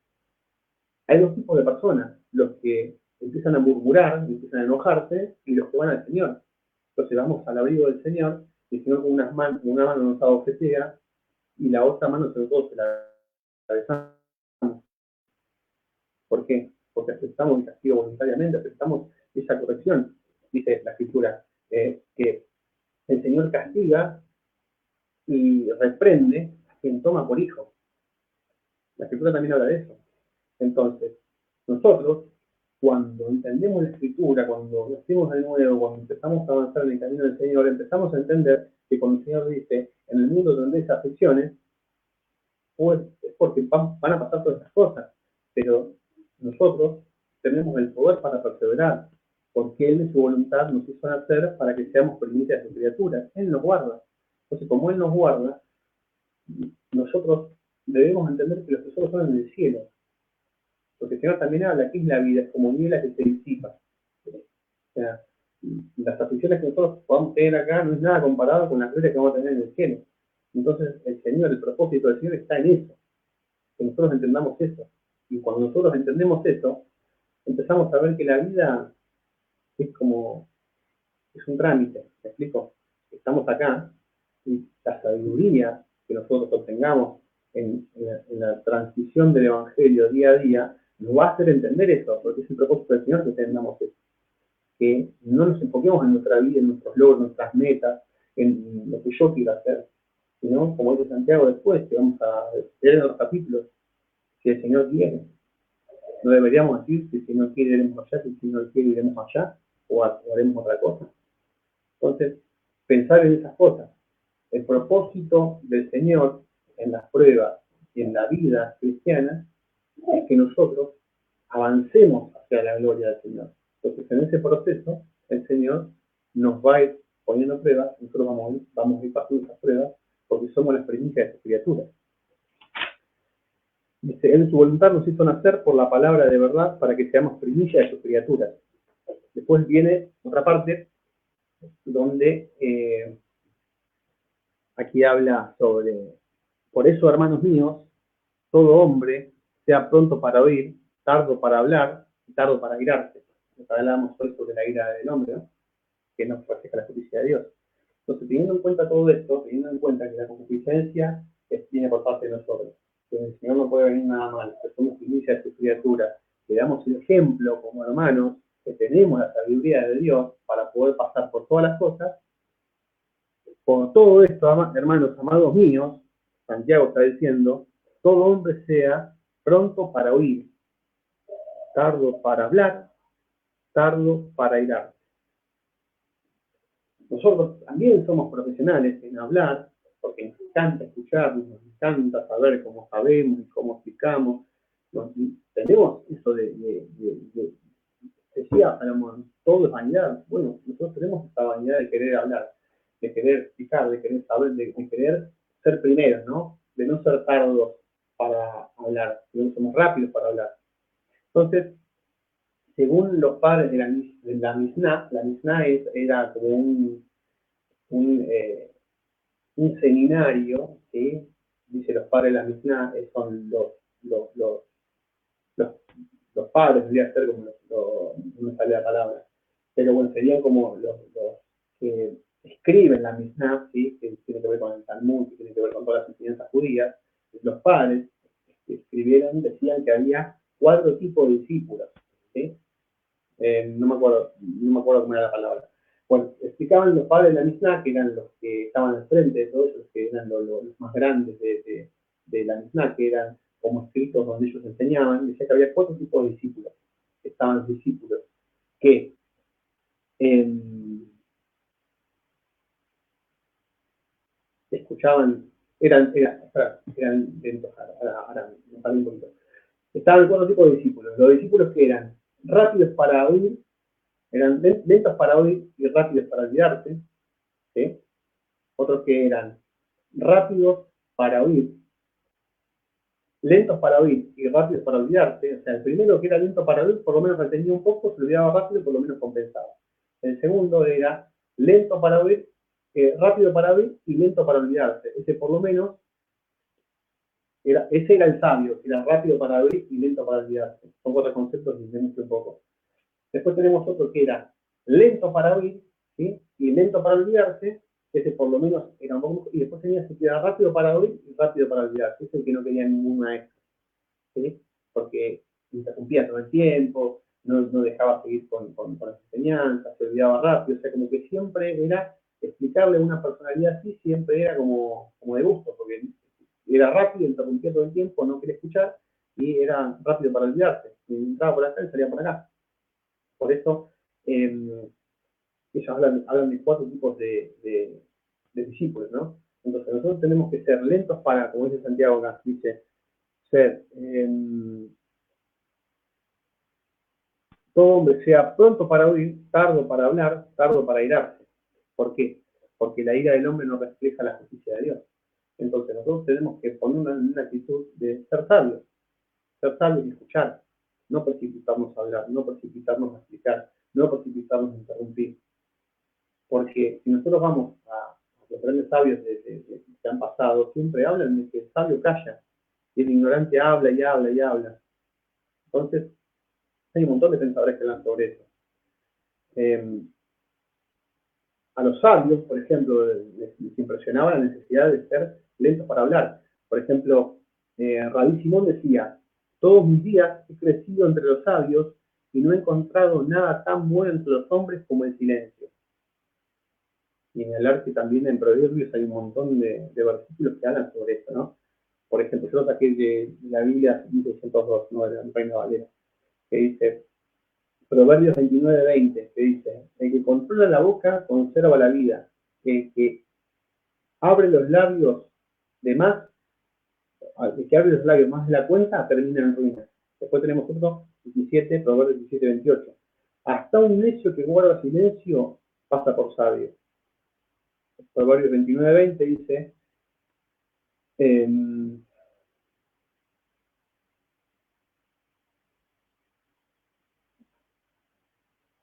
[SPEAKER 2] hay dos tipos de personas, los que empiezan a murmurar, empiezan a enojarse y los que van al Señor. Entonces vamos al abrigo del Señor y el Señor con una mano nos abofetea y la otra mano nosotros se la atravesamos. ¿Por qué? Porque aceptamos el castigo voluntariamente, aceptamos esa corrección. Dice la Escritura, que el Señor castiga y reprende a quien toma por hijo. La Escritura también habla de eso. Entonces, nosotros, cuando entendemos la Escritura, cuando nacimos de nuevo, cuando empezamos a avanzar en el camino del Señor, empezamos a entender que cuando el Señor dice, en el mundo donde hay aflicciones, pues es porque van a pasar todas estas cosas. Pero nosotros tenemos el poder para perseverar, porque Él de su voluntad nos hizo nacer para que seamos primicias de criaturas. Él nos guarda. Entonces, como Él nos guarda, nosotros debemos entender que los tesoros son en el cielo. Porque el Señor también habla que es la vida, es como niebla que se disipa. O sea, las aflicciones que nosotros podamos tener acá no es nada comparado con las glorias que vamos a tener en el cielo. Entonces, el Señor, el propósito del Señor está en eso, que nosotros entendamos eso. Y cuando nosotros entendemos eso, empezamos a ver que la vida es un trámite, ¿me explico? Estamos acá y la sabiduría que nosotros obtengamos en la transición del Evangelio día a día nos va a hacer entender eso, porque es el propósito del Señor que entendamos eso. Que no nos enfoquemos en nuestra vida, en nuestros logros, nuestras metas, en lo que yo quiero hacer, sino, como dice Santiago después, que vamos a leer en los capítulos, si el Señor quiere. No deberíamos decir si el Señor quiere iremos allá, si el Señor quiere iremos allá, o haremos otra cosa. Entonces, pensar en esas cosas. El propósito del Señor en las pruebas y en la vida cristiana es que nosotros avancemos hacia la gloria del Señor. Entonces, en ese proceso, el Señor nos va a ir poniendo pruebas, nosotros vamos a ir pasando esas pruebas, porque somos las primicias de sus criaturas. Dice, Él su voluntad nos hizo nacer por la palabra de verdad para que seamos primicias de sus criaturas. Después viene otra parte donde aquí habla sobre, por eso, hermanos míos, todo hombre sea pronto para oír, tardo para hablar y tardo para irarse. Nos hablamos hoy sobre la ira del hombre, ¿no? Que no refleja la justicia de Dios. Entonces, teniendo en cuenta todo esto, teniendo en cuenta que la concupiscencia viene por parte de nosotros, que el Señor no puede venir nada mal, que somos primicias de sus criaturas, que damos el ejemplo como hermanos, que tenemos la sabiduría de Dios para poder pasar por todas las cosas, por todo esto, hermanos, amados míos, Santiago está diciendo, todo hombre sea pronto para oír, tardo para hablar, tardo para irarse. Nosotros también somos profesionales en hablar, porque nos encanta escucharnos, nos encanta saber cómo sabemos y cómo explicamos. Tenemos eso decía Salomón, todo es vanidad. Bueno, nosotros tenemos esta vanidad de querer hablar, de querer explicar, de querer saber, de querer ser primeros, ¿no? De no ser tardos para hablar, de no somos rápidos para hablar. Entonces, según los padres de la Mishnah, la Mishnah era como un seminario, ¿sí? Dice los padres de la Mishnah, son los padres, debería ser como no me sale la palabra, pero bueno, serían como los que escriben la Mishnah, ¿sí? Que tiene que ver con el Talmud, que tiene que ver con todas las enseñanzas judías. Los padres que escribieron decían que había 4 tipos de discípulos, ¿sí? No me acuerdo cómo era la palabra. Bueno, explicaban los padres de la Mishnah, que eran los que estaban al frente de todos ellos, que eran los más grandes de la Mishnah, que eran como escritos donde ellos enseñaban. Decía que había 4 tipos de discípulos. Estaban los discípulos que escuchaban, eran lentos, ahora me paré un poquito. Estaban 4 tipos de discípulos. Los discípulos que eran rápidos para oír, eran lentos para oír y rápidos para olvidarse, ¿sí? Otros que eran rápidos para oír, lentos para oír y rápidos para olvidarse. O sea, el primero que era lento para oír, por lo menos retenía un poco, se olvidaba rápido y por lo menos compensaba. El segundo era lento para oír, rápido para oír y lento para olvidarse. Ese por lo menos, ese era el sabio, era rápido para oír y lento para olvidarse. Son 4 conceptos que entendemos un poco. Después tenemos otro que era lento para oír, ¿sí? Y lento para olvidarse, ese por lo menos era un poco, y después tenía que era rápido para oír y rápido para olvidarse, ese es el que no quería ningún maestro, ¿sí? Porque interrumpía todo el tiempo, no dejaba seguir con las enseñanzas, se olvidaba rápido, o sea, como que siempre era explicarle a una personalidad así, siempre era como de gusto, porque era rápido, interrumpía todo el tiempo, no quería escuchar, y era rápido para olvidarse, y entraba por acá y salía por acá. Por eso, ellos hablan de 4 tipos de discípulos, ¿no? Entonces, nosotros tenemos que ser lentos para, como dice Santiago acá, dice, ser, todo hombre sea pronto para oír, tardo para hablar, tardo para irarse. ¿Por qué? Porque la ira del hombre no refleja la justicia de Dios. Entonces, nosotros tenemos que poner una actitud de ser sabios y escuchar, no precipitarnos a hablar, no precipitarnos a explicar, no precipitarnos a interrumpir. Porque si nosotros vamos a los grandes sabios que han pasado, siempre hablan de que el sabio calla, y el ignorante habla y habla y habla. Entonces, hay un montón de pensadores que hablan sobre eso. A los sabios, por ejemplo, les impresionaba la necesidad de ser lentos para hablar. Por ejemplo, Rabí Simón decía, todos mis días he crecido entre los sabios y no he encontrado nada tan bueno entre los hombres como el silencio. Y en el arte también en Proverbios hay un montón de versículos que hablan sobre esto, ¿no? Por ejemplo, yo saqué de la Biblia 1602, ¿no? De Reina Valera, que dice, Proverbios 29:20, que dice, el que controla la boca conserva la vida, el que abre los labios de más, el que abre los labios más de la cuenta termina en ruina. Después tenemos otro, 17, Proverbios 17:28. Hasta un necio que guarda silencio pasa por sabio. Proverbios 29:20 dice,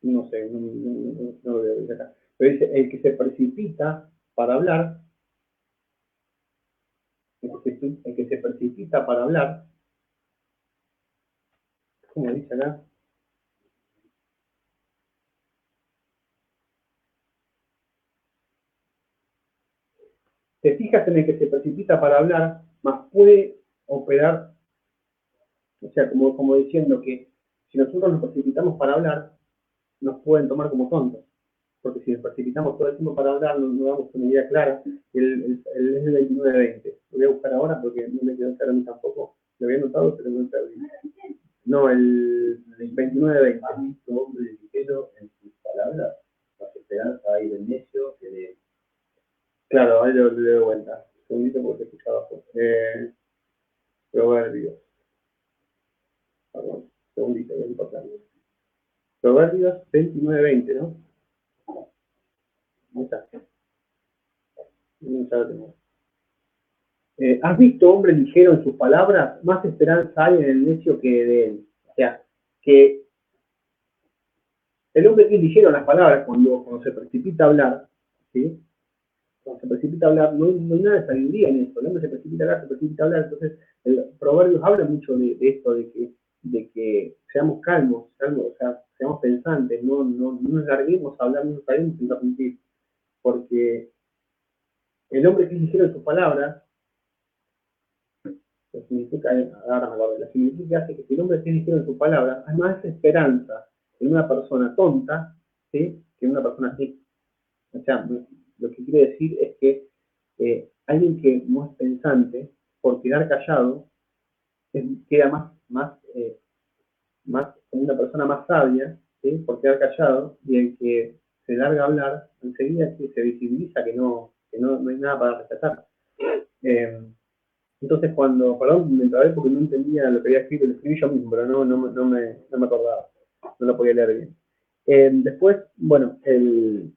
[SPEAKER 2] no sé, no lo veo acá, pero dice, el que se precipita para hablar, el que se precipita para hablar, ¿cómo dice acá? Te fijas en el que se precipita para hablar, más puede operar, o sea, como diciendo que si nosotros nos precipitamos para hablar, nos pueden tomar como tontos. Porque si nos precipitamos todo el tiempo para hablar, no damos una idea clara. Es el 29:20. Lo voy a buscar ahora porque no me quedó claro a mí tampoco. Lo había notado, pero no lo perdí. No, el 29:20.
[SPEAKER 1] Hombre ligero en sus palabras, más esperanza hay del necio que de...
[SPEAKER 2] Claro, ahí lo doy vuelta. Un segundito porque te escuchaba abajo. Proverbios. Perdón, segundito, es importante. Proverbios 29:20, ¿no? Ahí está. Ya lo tengo. ¿Has visto hombre ligero en sus palabras? Más esperanza hay en el necio que de él. O sea, que el hombre que es ligero en las palabras, cuando se precipita a hablar, ¿sí? Cuando se precipita a hablar, no hay nada de sabiduría en eso. El hombre se precipita a hablar, se precipita a hablar. Entonces, el Proverbios habla mucho de esto, de que seamos calmos, o sea, seamos pensantes, no nos larguemos a hablar, no nos larguemos sin interrumpir. Porque el hombre que es ligero en sus palabras, la significa, ahora me acuerdo, la significa hace que si el hombre esté ligero en sus palabras, hay más esperanza en una persona tonta, ¿sí? Que en una persona así. O sea, lo que quiero decir es que alguien que no es pensante, por quedar callado, queda más como una persona más sabia, ¿sí? Por quedar callado, y el que se larga a hablar, enseguida se visibiliza que no hay nada para rescatar. Entonces perdón, me trabé porque no entendía lo que había escrito, lo escribí yo mismo, pero no me acordaba, no lo podía leer bien. Después, bueno, el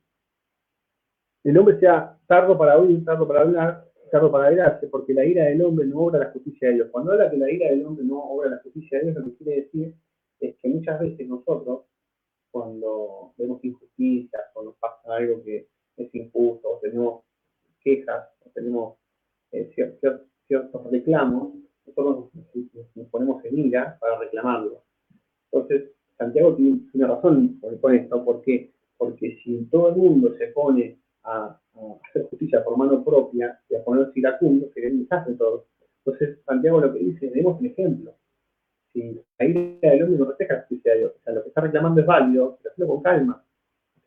[SPEAKER 2] hombre sea tardo para oír, tardo para hablar, tardo para airarse, porque la ira del hombre no obra la justicia de Dios. Cuando habla que la ira del hombre no obra la justicia de Dios, lo que quiere decir es que muchas veces nosotros, cuando vemos injusticias, o nos pasa algo que es injusto, o tenemos quejas, o tenemos ciertos reclamos, nosotros nos ponemos en ira para reclamarlo. Entonces, Santiago tiene razón con esto. ¿Por qué? Porque si todo el mundo se pone a hacer justicia por mano propia y a ponerse iracundo, sería un desastre todo. Entonces, Santiago lo que dice es, demos un ejemplo. Si la ira del hombre no refleja la justicia de Dios, o sea, lo que está reclamando es válido, pero hazlo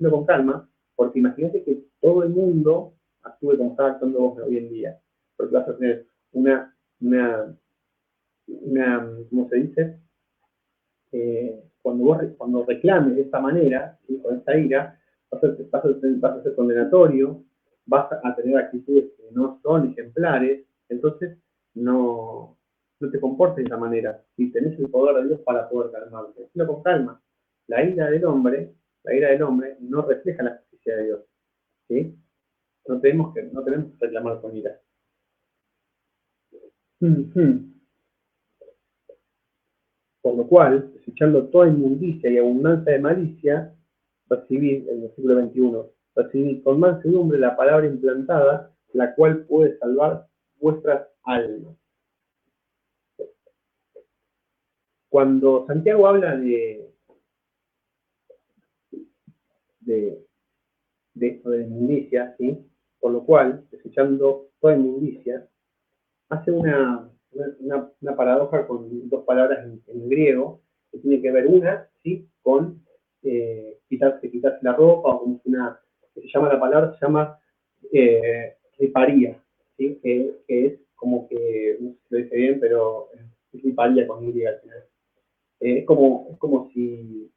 [SPEAKER 2] con calma, porque imagínate que todo el mundo actúe como está actuando vos hoy en día, porque vas a tener una ¿cómo se dice? Cuando reclames de esta manera, ¿sí? Con esta ira, vas a ser condenatorio, vas a tener actitudes que no son ejemplares, entonces no te comportes de esa manera. Si tenés el poder de Dios para poder calmarte, hazlo con calma. La ira del hombre no refleja la justicia de Dios, ¿sí? No tenemos que reclamar con ira. Por lo cual, desechando toda inmundicia y abundancia de malicia, recibid, en el versículo 21, recibid con mansedumbre la palabra implantada, la cual puede salvar vuestras almas. Cuando Santiago habla de esto de inmundicia, ¿sí? Por lo cual, desechando toda inmundicia, hace una paradoja con dos palabras en griego, que tiene que ver una, ¿sí? Con quitarse la ropa, o como que se llama la palabra, se llama riparía, ¿sí? Que es como que, no sé si lo dice bien, pero es riparía con Y al final. Es como si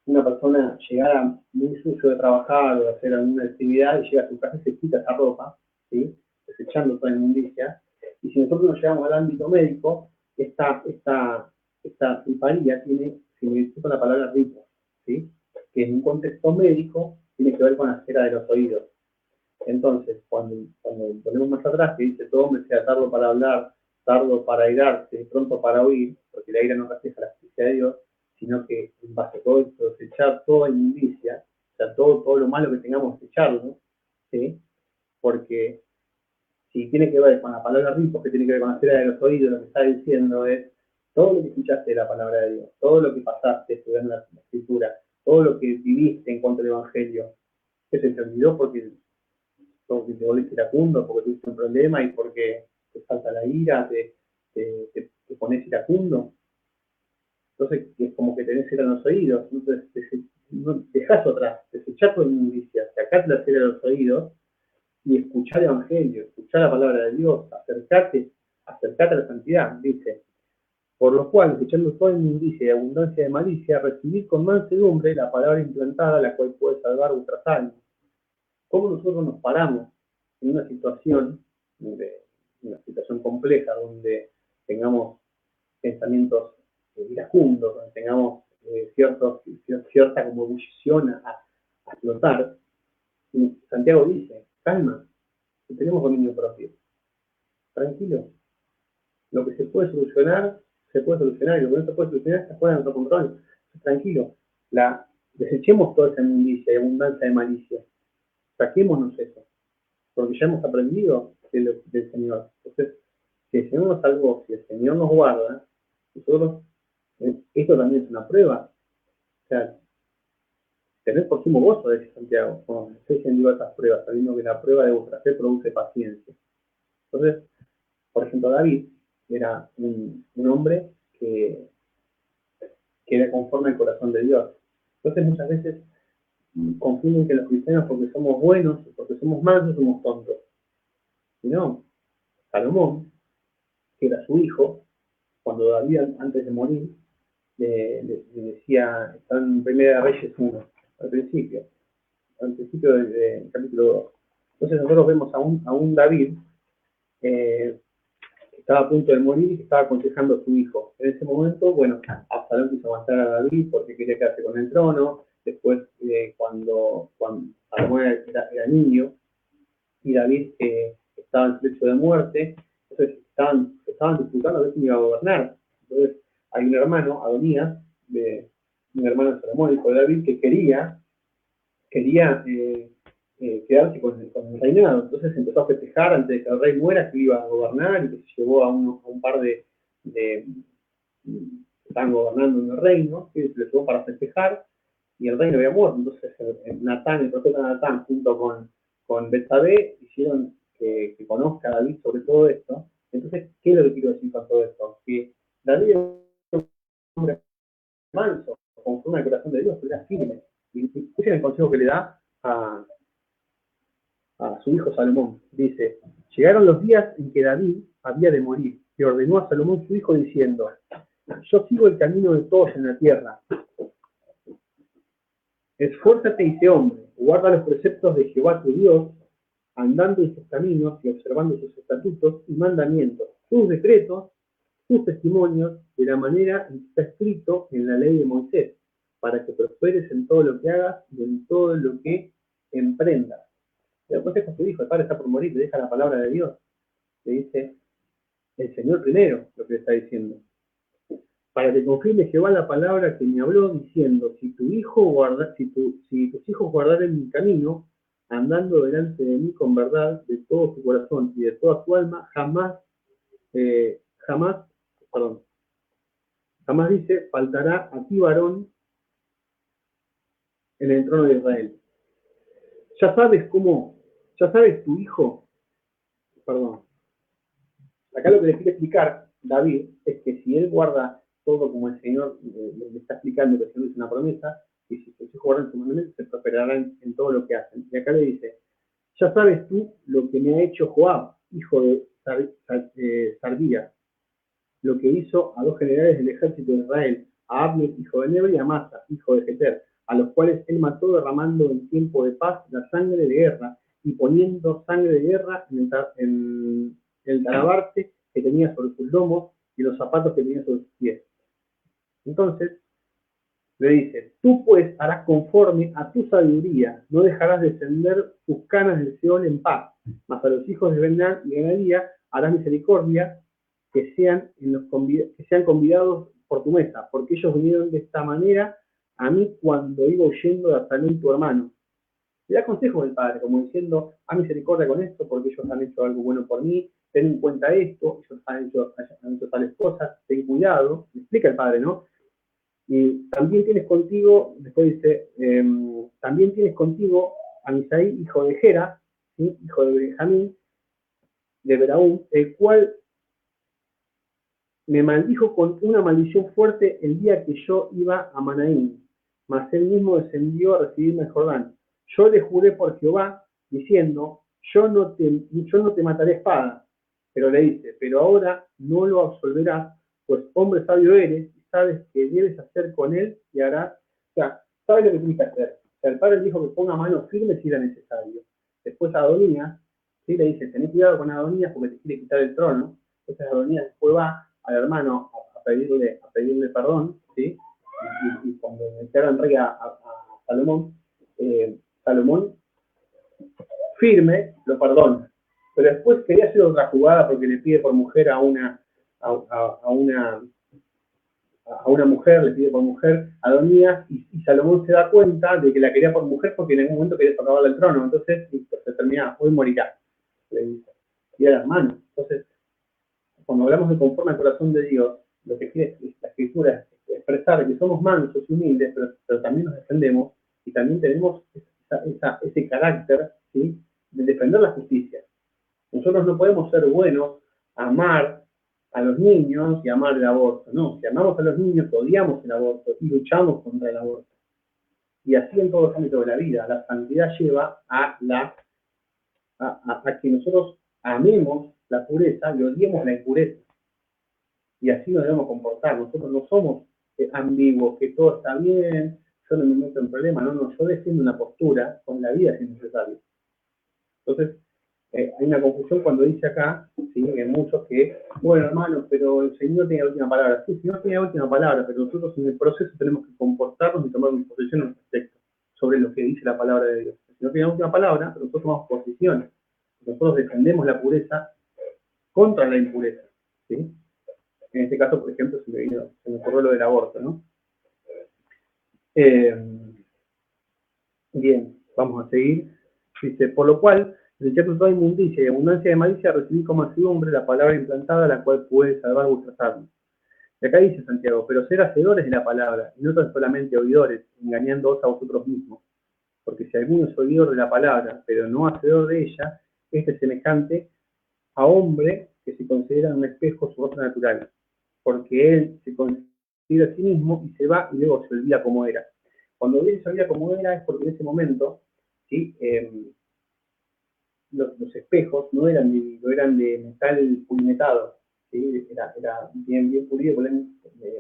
[SPEAKER 2] una persona llegara muy sucio de trabajar o de hacer alguna actividad y llega a su casa y se quita esa ropa, ¿sí? Desechando toda inmundicia. Y si nosotros nos llevamos al ámbito médico, esta riparía tiene similitud con la palabra ripo, ¿sí? que en un contexto médico tiene que ver con la cera de los oídos. Entonces, cuando ponemos más atrás, que dice todo hombre sea tardo para hablar, tardo para airarse, pronto para oír, porque la ira no refleja la justicia de Dios, sino que en base a todo esto, desechar toda inmundicia, o sea, todo lo malo que tengamos, desecharlo, ¿sí? Porque si tiene que ver con la palabra rico, que tiene que ver con la cera de los oídos, lo que está diciendo es todo lo que escuchaste de la palabra de Dios, todo lo que pasaste estudiando la escritura, todo lo que viviste en cuanto al evangelio, que se te olvidó porque te volviste iracundo, porque tuviste un problema y porque te falta la ira, te pones iracundo. Entonces es como que tenés cera en los oídos, entonces dejás atrás, desechás tu inmundicia, sacás la cera de los oídos y escuchar el evangelio, escuchar la palabra de Dios, acercate a la santidad, dice. Por lo cual, escuchando toda inmundicia y abundancia de malicia, recibid con mansedumbre la palabra implantada, la cual puede salvar vuestras almas. ¿Cómo nosotros nos paramos en una situación compleja, donde tengamos pensamientos iracundos, donde tengamos cierta como ebullición a explotar? Y Santiago dice, calma, que tenemos dominio propio. Tranquilo. Lo que se puede solucionar, y lo que no se puede solucionar está fuera de nuestro control. Tranquilo. Desechemos toda esa inmundicia y abundancia de malicia. Saquémonos eso. Porque ya hemos aprendido del Señor. Entonces, si el Señor nos salvó, si el Señor nos guarda, nosotros, esto también es una prueba. O sea, tener por sumo gozo, dice Santiago, cuando se echen diversas pruebas, sabiendo que la prueba de vuestra fe produce paciencia. Entonces, por ejemplo, David era un hombre que era conforme al corazón de Dios. Entonces, muchas veces confunden que los cristianos, porque somos buenos, porque somos mansos, somos tontos. Y no, Salomón, que era su hijo, cuando David, antes de morir, le decía, está en Primera Reyes 1, al principio del capítulo 2. Entonces nosotros vemos a un David que estaba a punto de morir y que estaba aconsejando a su hijo. En ese momento, bueno, Absalón quiso matar a David porque quería quedarse con el trono. Después, cuando Salomón era niño y David estaba en su lecho de muerte, entonces estaban disputando a ver quién iba a gobernar. Entonces hay un hermano, Adonías, un hermano de Salomón, hijo de David, que quería quedarse con el reinado. Entonces empezó a festejar antes de que el rey muera, que iba a gobernar, y que se llevó a un par de que estaban gobernando en el reino, que se le llevó para festejar, y el rey no había muerto. Entonces el profeta Natán, junto con Betsabé, hicieron que conozca a David sobre todo esto. Entonces, ¿qué es lo que quiero decir con todo esto? Que David es un hombre manso, conforme al corazón de Dios, pero era firme. Y escuchen el consejo que le da a su hijo Salomón. Dice, llegaron los días en que David había de morir, y ordenó a Salomón su hijo diciendo, yo sigo el camino de todos en la tierra. Esfuérzate y sé hombre, guarda los preceptos de Jehová tu Dios, andando en sus caminos y observando sus estatutos y mandamientos, sus decretos, sus testimonios, de la manera en que está escrito en la ley de Moisés, para que prosperes en todo lo que hagas y en todo lo que emprendas. Le consejo a su hijo, el padre está por morir, le deja la palabra de Dios. Le dice, el Señor primero, lo que le está diciendo. Para que confirme Jehová la palabra que me habló, diciendo, si tus hijos guardaren mi camino, andando delante de mí con verdad, de todo tu corazón y de toda tu alma, jamás dice, faltará a ti varón en el trono de Israel. Ya sabes tu hijo, acá lo que le quiere explicar David es que si él guarda todo como el Señor le está explicando, que el Señor es una promesa, y si sus hijos guardan su mandamiento, se prosperarán en todo lo que hacen. Y acá le dice, ya sabes tú lo que me ha hecho Joab, hijo de Sardía, lo que hizo a dos generales del ejército de Israel, a Abner, hijo de Neber, y a Amasa, hijo de Jeter, a los cuales él mató derramando en tiempo de paz la sangre de guerra y poniendo sangre de guerra en el talabarte que tenía sobre sus lomos y los zapatos que tenía sobre sus pies. Entonces, Le dice, tú pues harás conforme a tu sabiduría, no dejarás descender tus canas del Seol en paz, mas a los hijos de Benán y Benadía harás misericordia, que sean convidados por tu mesa, porque ellos vinieron de esta manera a mí cuando iba huyendo de Absalón tu hermano. Le da consejos del padre, como diciendo, haz misericordia con esto, porque ellos han hecho algo bueno por mí, ten en cuenta esto, ellos han hecho tales cosas, ten cuidado, le explica el padre, ¿no? Y también tienes contigo, después dice, también tienes contigo a Misaí, hijo de Gera, ¿sí? Hijo de Benjamín, de Beraún, el cual me maldijo con una maldición fuerte el día que yo iba a Manaín, mas él mismo descendió a recibirme el Jordán. Yo le juré por Jehová, diciendo, yo no te mataré espada. Pero le dice, pero ahora no lo absolverás, pues hombre sabio eres, y sabes que debes hacer con él y harás. O sea, sabes lo que tienes que hacer. O sea, el padre dijo que ponga mano firme si era necesario. Después Adonías, ¿sí? Le dice, tenés cuidado con Adonías porque te quiere quitar el trono. Entonces Adonías después va al hermano a pedirle perdón, ¿sí? Y cuando declaran rey a Salomón, Salomón firme lo perdona. Pero después quería hacer otra jugada porque le pide por mujer a una mujer, le pide por mujer a Adonías, y Salomón se da cuenta de que la quería por mujer porque en algún momento quería sacarla del trono. Entonces se termina, hoy morirá, le dice. Y era hermano. Entonces, cuando hablamos de conforme al corazón de Dios, lo que quiere la escritura es expresar que somos mansos y humildes, pero también nos defendemos y también tenemos ese carácter, ¿sí? De defender la justicia. Nosotros no podemos ser buenos, amar a los niños y amar el aborto. No, si amamos a los niños, odiamos el aborto y luchamos contra el aborto. Y así en todos los ámbitos de la vida. La santidad lleva a que nosotros amemos la pureza y odiemos la impureza. Y así nos debemos comportar. Nosotros no somos ambiguos, que todo está bien, yo no me meto en problemas. No, yo defiendo una postura con la vida si es necesario. Entonces, hay una confusión cuando dice acá, ¿sí? Que muchos que, bueno, hermanos, pero el Señor tiene la última palabra. Sí, el Señor tiene la última palabra, pero nosotros en el proceso tenemos que comportarnos y tomar una posición al respecto sobre lo que dice la palabra de Dios. El Señor tiene la última palabra, pero nosotros tomamos posiciones. Nosotros defendemos la pureza contra la impureza, ¿sí? En este caso, por ejemplo, se me ocurrió lo del aborto, ¿no? Bien, vamos a seguir. Dice, por lo cual, desechando toda inmundicia y abundancia de malicia, recibí como mansedumbre la palabra implantada, la cual puede salvar vuestras almas. Y acá dice Santiago, pero ser hacedores de la palabra, y no tan solamente oidores, engañándoos a vosotros mismos. Porque si alguno es oidor de la palabra, pero no hacedor de ella, este es semejante a hombre que se considera un espejo su rostro natural. Porque él se considera a sí mismo y se va y luego se olvida cómo era. Cuando él se olvida cómo era es porque en ese momento, ¿sí? Los espejos no eran de metal pulimetado, ¿sí? Era bien pulido con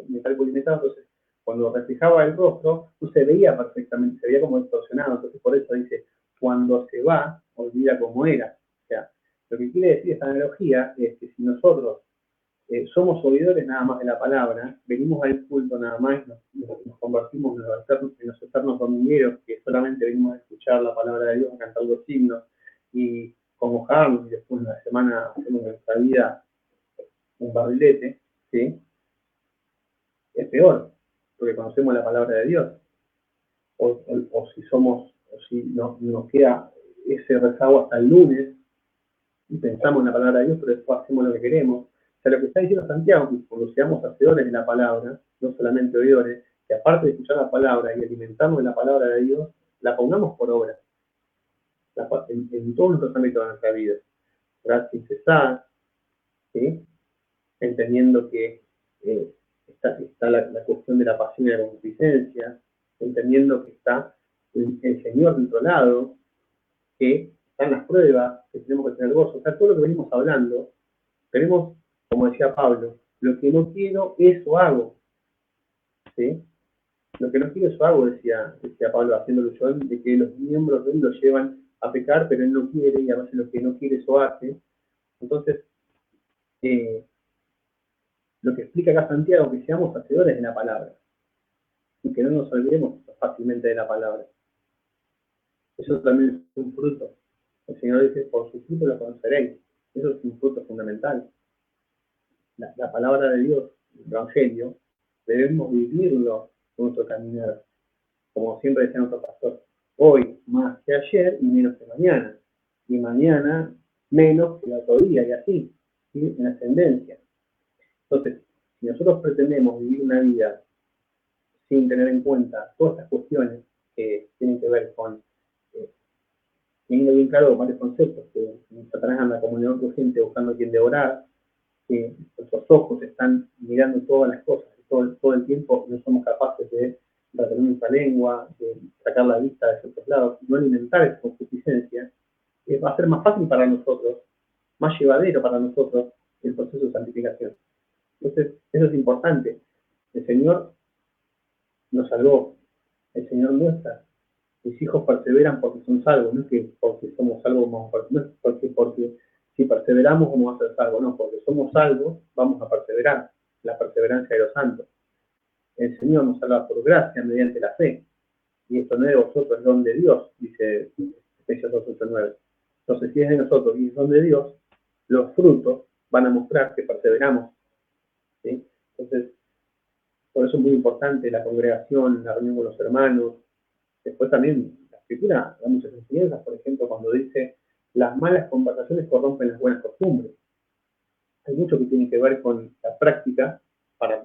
[SPEAKER 2] metal pulimetado. Entonces cuando reflejaba el rostro no se veía perfectamente, se veía como distorsionado. Entonces por eso dice, cuando se va, olvida cómo era. O sea, lo que quiere decir esta analogía es que si nosotros somos oidores nada más de la palabra, venimos al culto nada más, nos convertimos en los eternos domingueros que solamente venimos a escuchar la palabra de Dios, a cantar los himnos y conmojarnos, y después una semana hacemos de nuestra vida un barrilete, ¿sí? Es peor, porque conocemos la palabra de Dios. O si nos queda ese rezago hasta el lunes y pensamos en la palabra de Dios, pero después hacemos lo que queremos. O sea, lo que está diciendo Santiago, que cuando seamos hacedores de la palabra, no solamente oidores, que aparte de escuchar la palabra y alimentarnos de la palabra de Dios, la pongamos por obra en todos nuestros ámbitos de nuestra vida. Orar sin cesar, ¿sí? Entendiendo que está la cuestión de la pasión y la concupiscencia, entendiendo que está el Señor de otro lado, que están las pruebas, que tenemos que tener gozo. O sea, todo lo que venimos hablando, tenemos, como decía Pablo, lo que no quiero, eso hago. ¿Sí? Lo que no quiero, eso hago, decía Pablo, haciéndolo yo, de que los miembros de él lo llevan a pecar, pero él no quiere, y a veces lo que no quiere, eso hace. Entonces, lo que explica acá Santiago, que seamos hacedores de la palabra. y que no nos olvidemos fácilmente de la palabra. Eso también es un fruto. El Señor dice, por su fruto lo conoceréis. Eso es un fruto fundamental. La palabra de Dios, el Evangelio, debemos vivirlo en nuestro caminar. Como siempre decía nuestro pastor, hoy más que ayer y menos que mañana. Y mañana menos que el otro día, y así, ¿sí? En ascendencia. Entonces, si nosotros pretendemos vivir una vida sin tener en cuenta todas estas cuestiones que tienen que ver con teniendo bien claro varios conceptos, que Satanás anda como león urgente buscando a quien devorar, que nuestros ojos están mirando todas las cosas, todo el tiempo no somos capaces de retener nuestra lengua, de sacar la vista de ciertos lados, no alimentar esa concupiscencia, va a ser más fácil para nosotros, más llevadero para nosotros el proceso de santificación. Entonces, eso es importante. El Señor nos salvó, el Señor muestra. Mis hijos perseveran porque son salvos, no es que porque somos salvos vamos a perseverar, no es porque si perseveramos vamos a ser salvos, no, porque somos salvos vamos a perseverar, la perseverancia de los santos. El Señor nos salva por gracia mediante la fe, y esto no es de vosotros, es don de Dios, dice Efesios 2:9. Entonces, si es de nosotros y es don de Dios, los frutos van a mostrar que perseveramos, ¿sí? Entonces, por eso es muy importante la congregación, la reunión con los hermanos. Después también la escritura da muchas enseñanzas, por ejemplo, cuando dice las malas conversaciones corrompen las buenas costumbres. Hay mucho que tiene que ver con la práctica para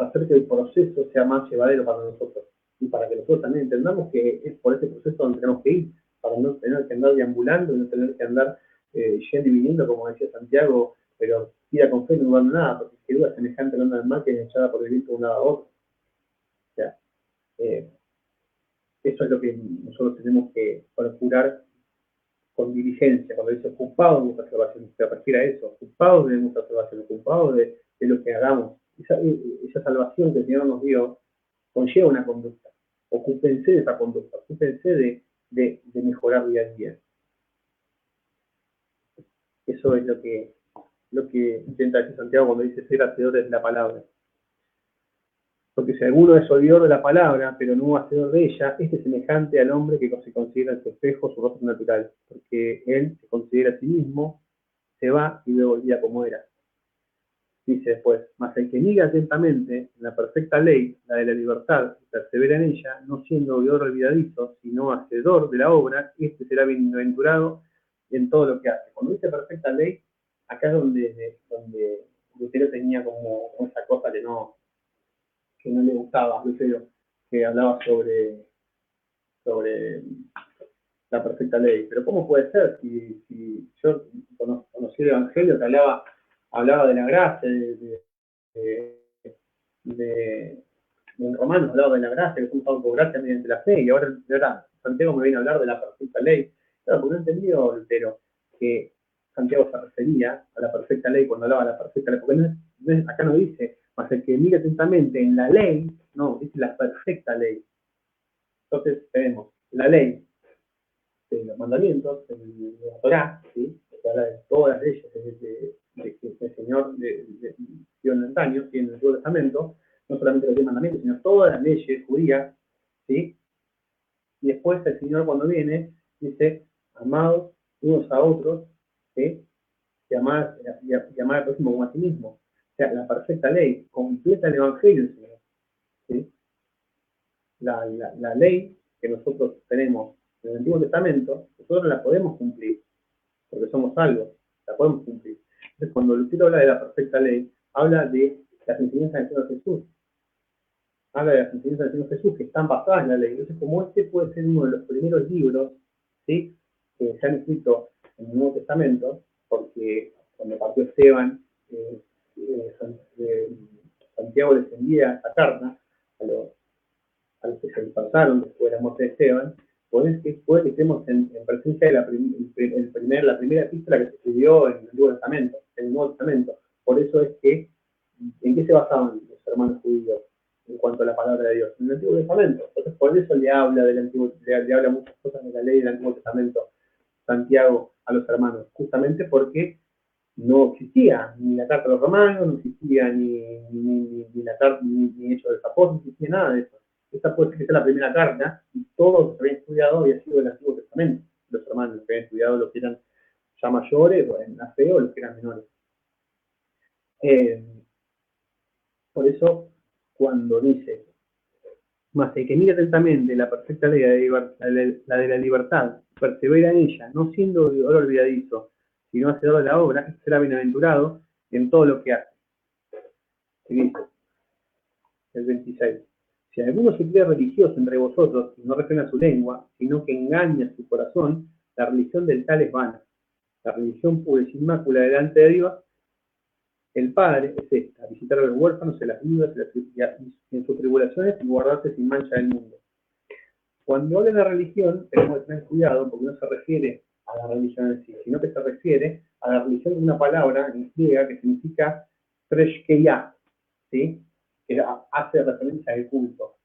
[SPEAKER 2] hacer que el proceso sea más llevadero para nosotros y para que nosotros también entendamos que es por ese proceso donde tenemos que ir, para no tener que andar deambulando y no tener que andar yendo y viniendo, como decía Santiago, pero tira con fe y no dando nada, porque si duda semejante a la onda del mar que es echada por el viento de un lado a otro. O sea, eso es lo que nosotros tenemos que procurar con diligencia. Cuando dice ocupados de nuestra salvación, se refiere a eso, ocupados de nuestra salvación, ocupados de lo que hagamos. Esa salvación que el Señor nos dio conlleva una conducta. Ocúpense de esa conducta, ocúpense de mejorar día a día. Eso es lo que intenta decir Santiago cuando dice ser hacedores de la palabra. Porque si alguno es oidor de la palabra, pero no hacedor de ella, este es semejante al hombre que se considera en su espejo su rostro natural, porque él se considera a sí mismo, se va y luego olvida como era. Dice después, mas el que mira atentamente en la perfecta ley, la de la libertad, y persevera en ella, no siendo oidor olvidadizo, sino hacedor de la obra, este será bienaventurado en todo lo que hace. Cuando dice perfecta ley, acá es donde Lutero tenía como esa cosa que no le gustaba a Lutero, que hablaba sobre la perfecta ley. Pero ¿cómo puede ser si yo conocí el Evangelio que hablaba de la gracia, en Romanos hablaba de la gracia, que somos salvos por gracia mediante la fe, y ahora Santiago me viene a hablar de la perfecta ley? Claro, porque no entendió Lutero que Santiago se refería a la perfecta ley cuando hablaba de la perfecta ley, porque acá no dice, mas el que mira atentamente en la ley, no, dice la perfecta ley. Entonces tenemos la ley de los mandamientos, de la Torá, ¿sí? Que habla de todas las leyes que el Señor dio en el año, en el Antiguo Testamento, no solamente los 10 mandamientos, sino todas las leyes judías, ¿sí? Y después el Señor cuando viene dice, amados unos a otros, ¿sí? Y amar al próximo como a sí mismo. O sea, la perfecta ley completa el Evangelio, Señor, ¿sí? La ley que nosotros tenemos en el Antiguo Testamento, nosotros la podemos cumplir, porque somos salvos, la podemos cumplir. Entonces, cuando Lutero habla de la perfecta ley, habla de las enseñanzas del Señor Jesús. Habla de las enseñanzas del Señor Jesús que están basadas en la ley. Entonces, como este puede ser uno de los primeros libros, ¿sí?, que se han escrito en el Nuevo Testamento, porque cuando partió Esteban, Santiago les envía esta carta a los que se pasaron después de la muerte de Esteban, puede que estemos en presencia de la primera epístola que se escribió en el Nuevo Testamento. Por eso es que, ¿en qué se basaban los hermanos judíos en cuanto a la palabra de Dios? En el Antiguo Testamento. Entonces, por eso le habla muchas cosas de la ley del Antiguo Testamento Santiago a los hermanos, justamente porque no existía ni la carta de los romanos, no existía ni la carta, ni Hechos de los Apóstoles, no existía nada de eso. Esta puede ser que sea la primera carta, y todo lo que se había estudiado había sido del Antiguo Testamento. Los hermanos que habían estudiado, los que eran ya mayores, o en la fe, o los que eran menores. Por eso, cuando dice, mas el que mira atentamente la perfecta ley la de la libertad, persevera en ella, no siendo deudor olvidadizo, sino hacedor de la obra, será bienaventurado en todo lo que hace. Y dice, el 26. Si alguno se cree religioso entre vosotros y no refrena su lengua, sino que engaña su corazón, la religión del tal es vana. La religión pura y sin mácula delante de Dios, el Padre, es esta: visitar a los huérfanos, a las viudas, y en sus tribulaciones, y guardarse sin mancha del mundo. Cuando habla de la religión, tenemos que tener cuidado porque no se refiere a la religión en sí, sino que se refiere a la religión de una palabra en griega que significa treshkeia, ¿sí? Que hace referencia al culto.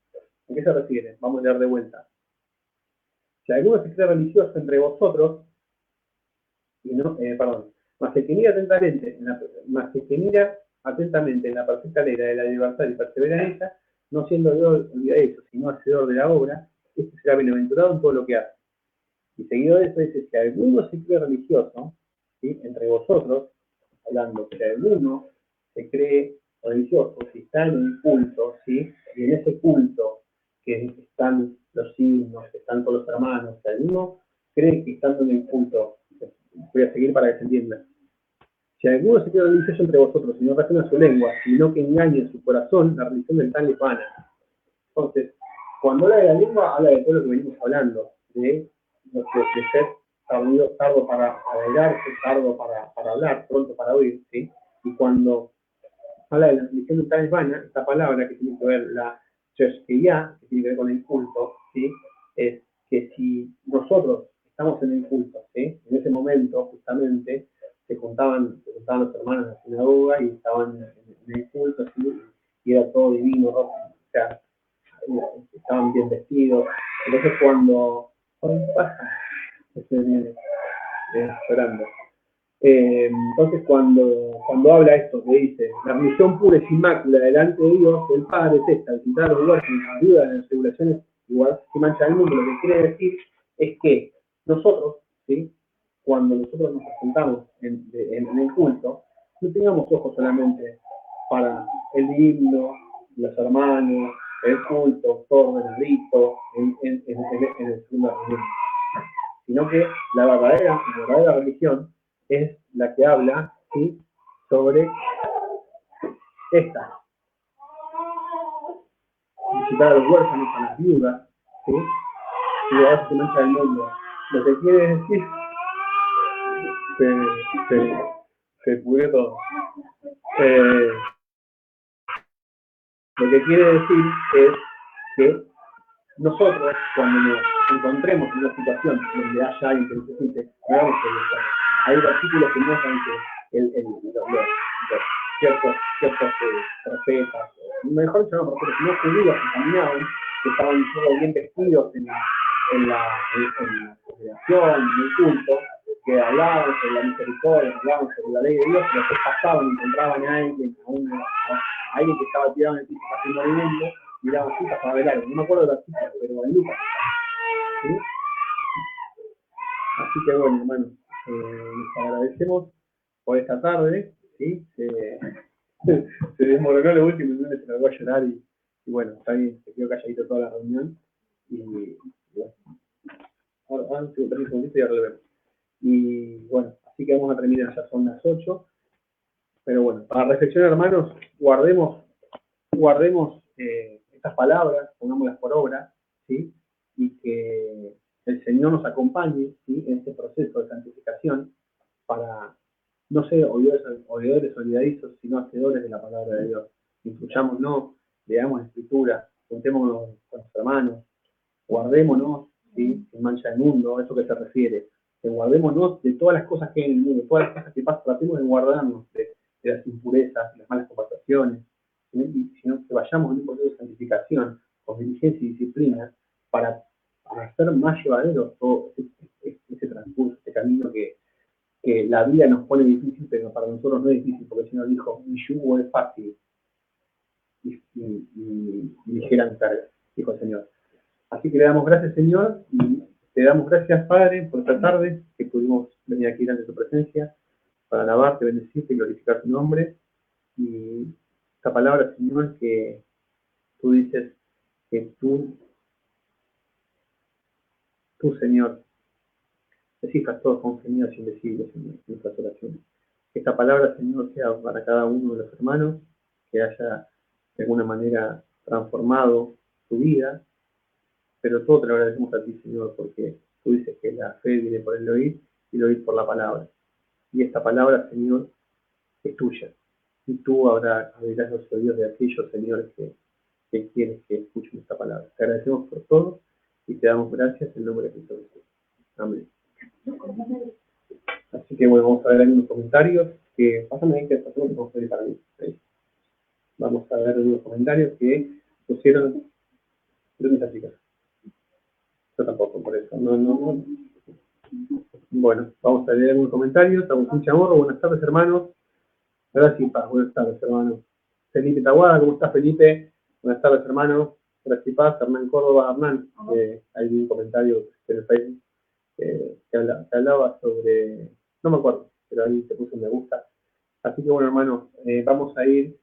[SPEAKER 2] ¿A qué se refiere? Vamos a leer de vuelta. Si alguno se cree religioso entre vosotros, y no, mas el que mira atentamente en la perfecta ley de la libertad y persevera en ella, no siendo deudor olvidadizo, sino hacedor de la obra, este será bienaventurado en todo lo que hace. Y seguido de eso dice, si alguno se cree religioso, ¿sí? Entre vosotros, hablando, si alguno se cree religioso, si está en un culto, ¿sí? Y en ese culto que están los signos, que están todos los hermanos, si alguno cree que estando en el culto, voy a seguir para que se entienda, si alguno se cree religioso entre vosotros y no refrena su lengua, sino que engaña en su corazón, la religión del tal es vana. Entonces, cuando habla de la lengua, habla de todo lo que venimos hablando, de ser tardo para airarse, tardo para hablar, pronto para oír, ¿sí? Y cuando habla de la religión del tal es vana, esta palabra que tiene que ver la chesqueía, que tiene que ver con el culto, ¿sí? Es que si nosotros estamos en el culto, ¿sí? En ese momento, justamente, se juntaban los hermanos en la sinagoga y estaban en el culto, ¿sí? Y era todo divino, rojo, o sea, estaban bien vestidos. Entonces cuando pasa, viene esperando. Entonces cuando habla esto, que dice, la religión pura y sin mácula delante de Dios, el Padre es esta: visitar a los huérfanos, ayuda en las tribulaciones, igual que mancha del mundo. Lo que quiere decir es que nosotros, ¿sí? Cuando nosotros nos presentamos en el culto, no tengamos ojos solamente para el himno, los hermanos, el culto, todo ordenadito, en el segundo reunión, sino que la verdadera religión es la que habla, ¿sí? Sobre esta: visitar a los huérfanos, a las viudas, ¿sí? Y a se mancha del mundo. Lo que quiere decir, se pudre todo. Lo que quiere decir es que nosotros, cuando nos encontremos en una situación donde haya alguien que necesite, no hagamos que hay artículos que muestran que los ciertos profetas, mejor dicho, no profetas, sino judíos que caminaban, que estaban todos bien vestidos en la congregación, en el culto, que hablaban sobre la misericordia, hablaban sobre la ley de Dios, pero después pasaban y encontraban a alguien que estaba tirado en el piso haciendo movimiento, miraban así, pasaba de largo. No me acuerdo de la cita, pero en Lucas, ¿sí? Así que bueno, hermano, les agradecemos por esta tarde, ¿sí? Se desmoronó lo último, entonces se largó a llorar y bueno, está bien, se quedó calladito toda la reunión y bueno, ahora un segundito y ahora lo vemos. Y bueno, así que vamos a terminar, ya son las 8, pero bueno, para reflexionar, hermanos, guardemos estas palabras, pongámoslas por obra, ¿sí? Y que el Señor nos acompañe, ¿sí? En este proceso de santificación para no ser oidores olvidadizos, sino hacedores de la palabra de Dios. Influyámonos, leamos la Escritura, juntémonos con los hermanos, guardémonos, ¿sí? En mancha del mundo, a eso que se refiere. Que guardémonos de todas las cosas que hay en el mundo, todas las cosas que pasan, tratemos de guardarnos de las impurezas, de las malas conversaciones, sino que vayamos en un proceso de santificación, con diligencia y disciplina, para hacer más llevadero todo ese transcurso, ese camino que que la vida nos pone difícil, pero para nosotros no es difícil, porque el Señor dijo, mi yugo es fácil y ligera mi carga, dijo el Señor. Así que le damos gracias, Señor, y te damos gracias, Padre, por esta tarde que pudimos venir aquí ante tu presencia para alabarte, bendecirte y glorificar tu nombre. Y esta palabra, Señor, que tú dices que tú, Señor, descifras todos con gemidos indecibles en nuestras oraciones. Que esta palabra, Señor, sea para cada uno de los hermanos, que haya de alguna manera transformado su vida, pero todo te lo agradecemos a ti, Señor, porque tú dices que la fe viene por el oír y el oír por la palabra. Y esta palabra, Señor, es tuya. Y tú ahora abrirás los oídos de aquellos, Señor, que quieres que escuchen esta palabra. Te agradecemos por todo y te damos gracias en nombre de Cristo Jesús. Amén. Así que bueno, vamos a ver algunos comentarios que pásame ahí que esta pregunta vamos a ver para mí. Ahí. Vamos a ver algunos comentarios que pusieron mis chicas. Yo tampoco, por eso. No. Bueno, vamos a leer algunos comentarios. Agustín Chamorro, buenas tardes, hermanos. Gracias y paz, buenas tardes, hermanos. Felipe Taguada, ¿cómo estás, Felipe? Buenas tardes, hermanos. Gracias y paz. Hernán Córdoba, Hernán. Hay un comentario en el Facebook que hablaba sobre, no me acuerdo, pero ahí te puse un me gusta. Así que bueno, hermanos, vamos a ir,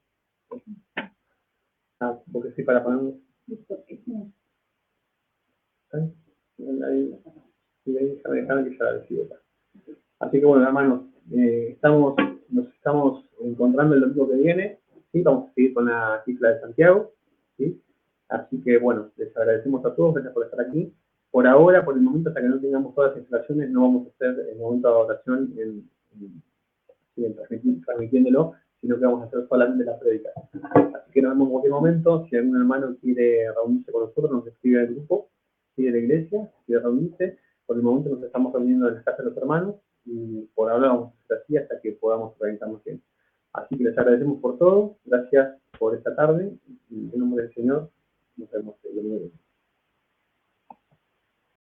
[SPEAKER 2] porque sí, para poner ahí, déjame que ya la decido. Así que bueno, hermanos, nos estamos encontrando el domingo que viene, ¿sí? Vamos a seguir con la isla de Santiago, ¿sí? Así que bueno, les agradecemos a todos, gracias por estar aquí. Por ahora, por el momento, hasta que no tengamos todas las instalaciones, no vamos a hacer el momento de oración transmitiéndolo, sino que vamos a hacer solamente la prédica. Así que nos vemos en cualquier momento. Si algún hermano quiere reunirse con nosotros, nos escribe al grupo, ¿sí? De la iglesia, quiere reunirse. Por el momento nos estamos reuniendo en las casas de los hermanos y por ahora vamos a hacer así hasta que podamos organizarnos bien. Así que les agradecemos por todo. Gracias por esta tarde y en nombre del Señor nos vemos el domingo.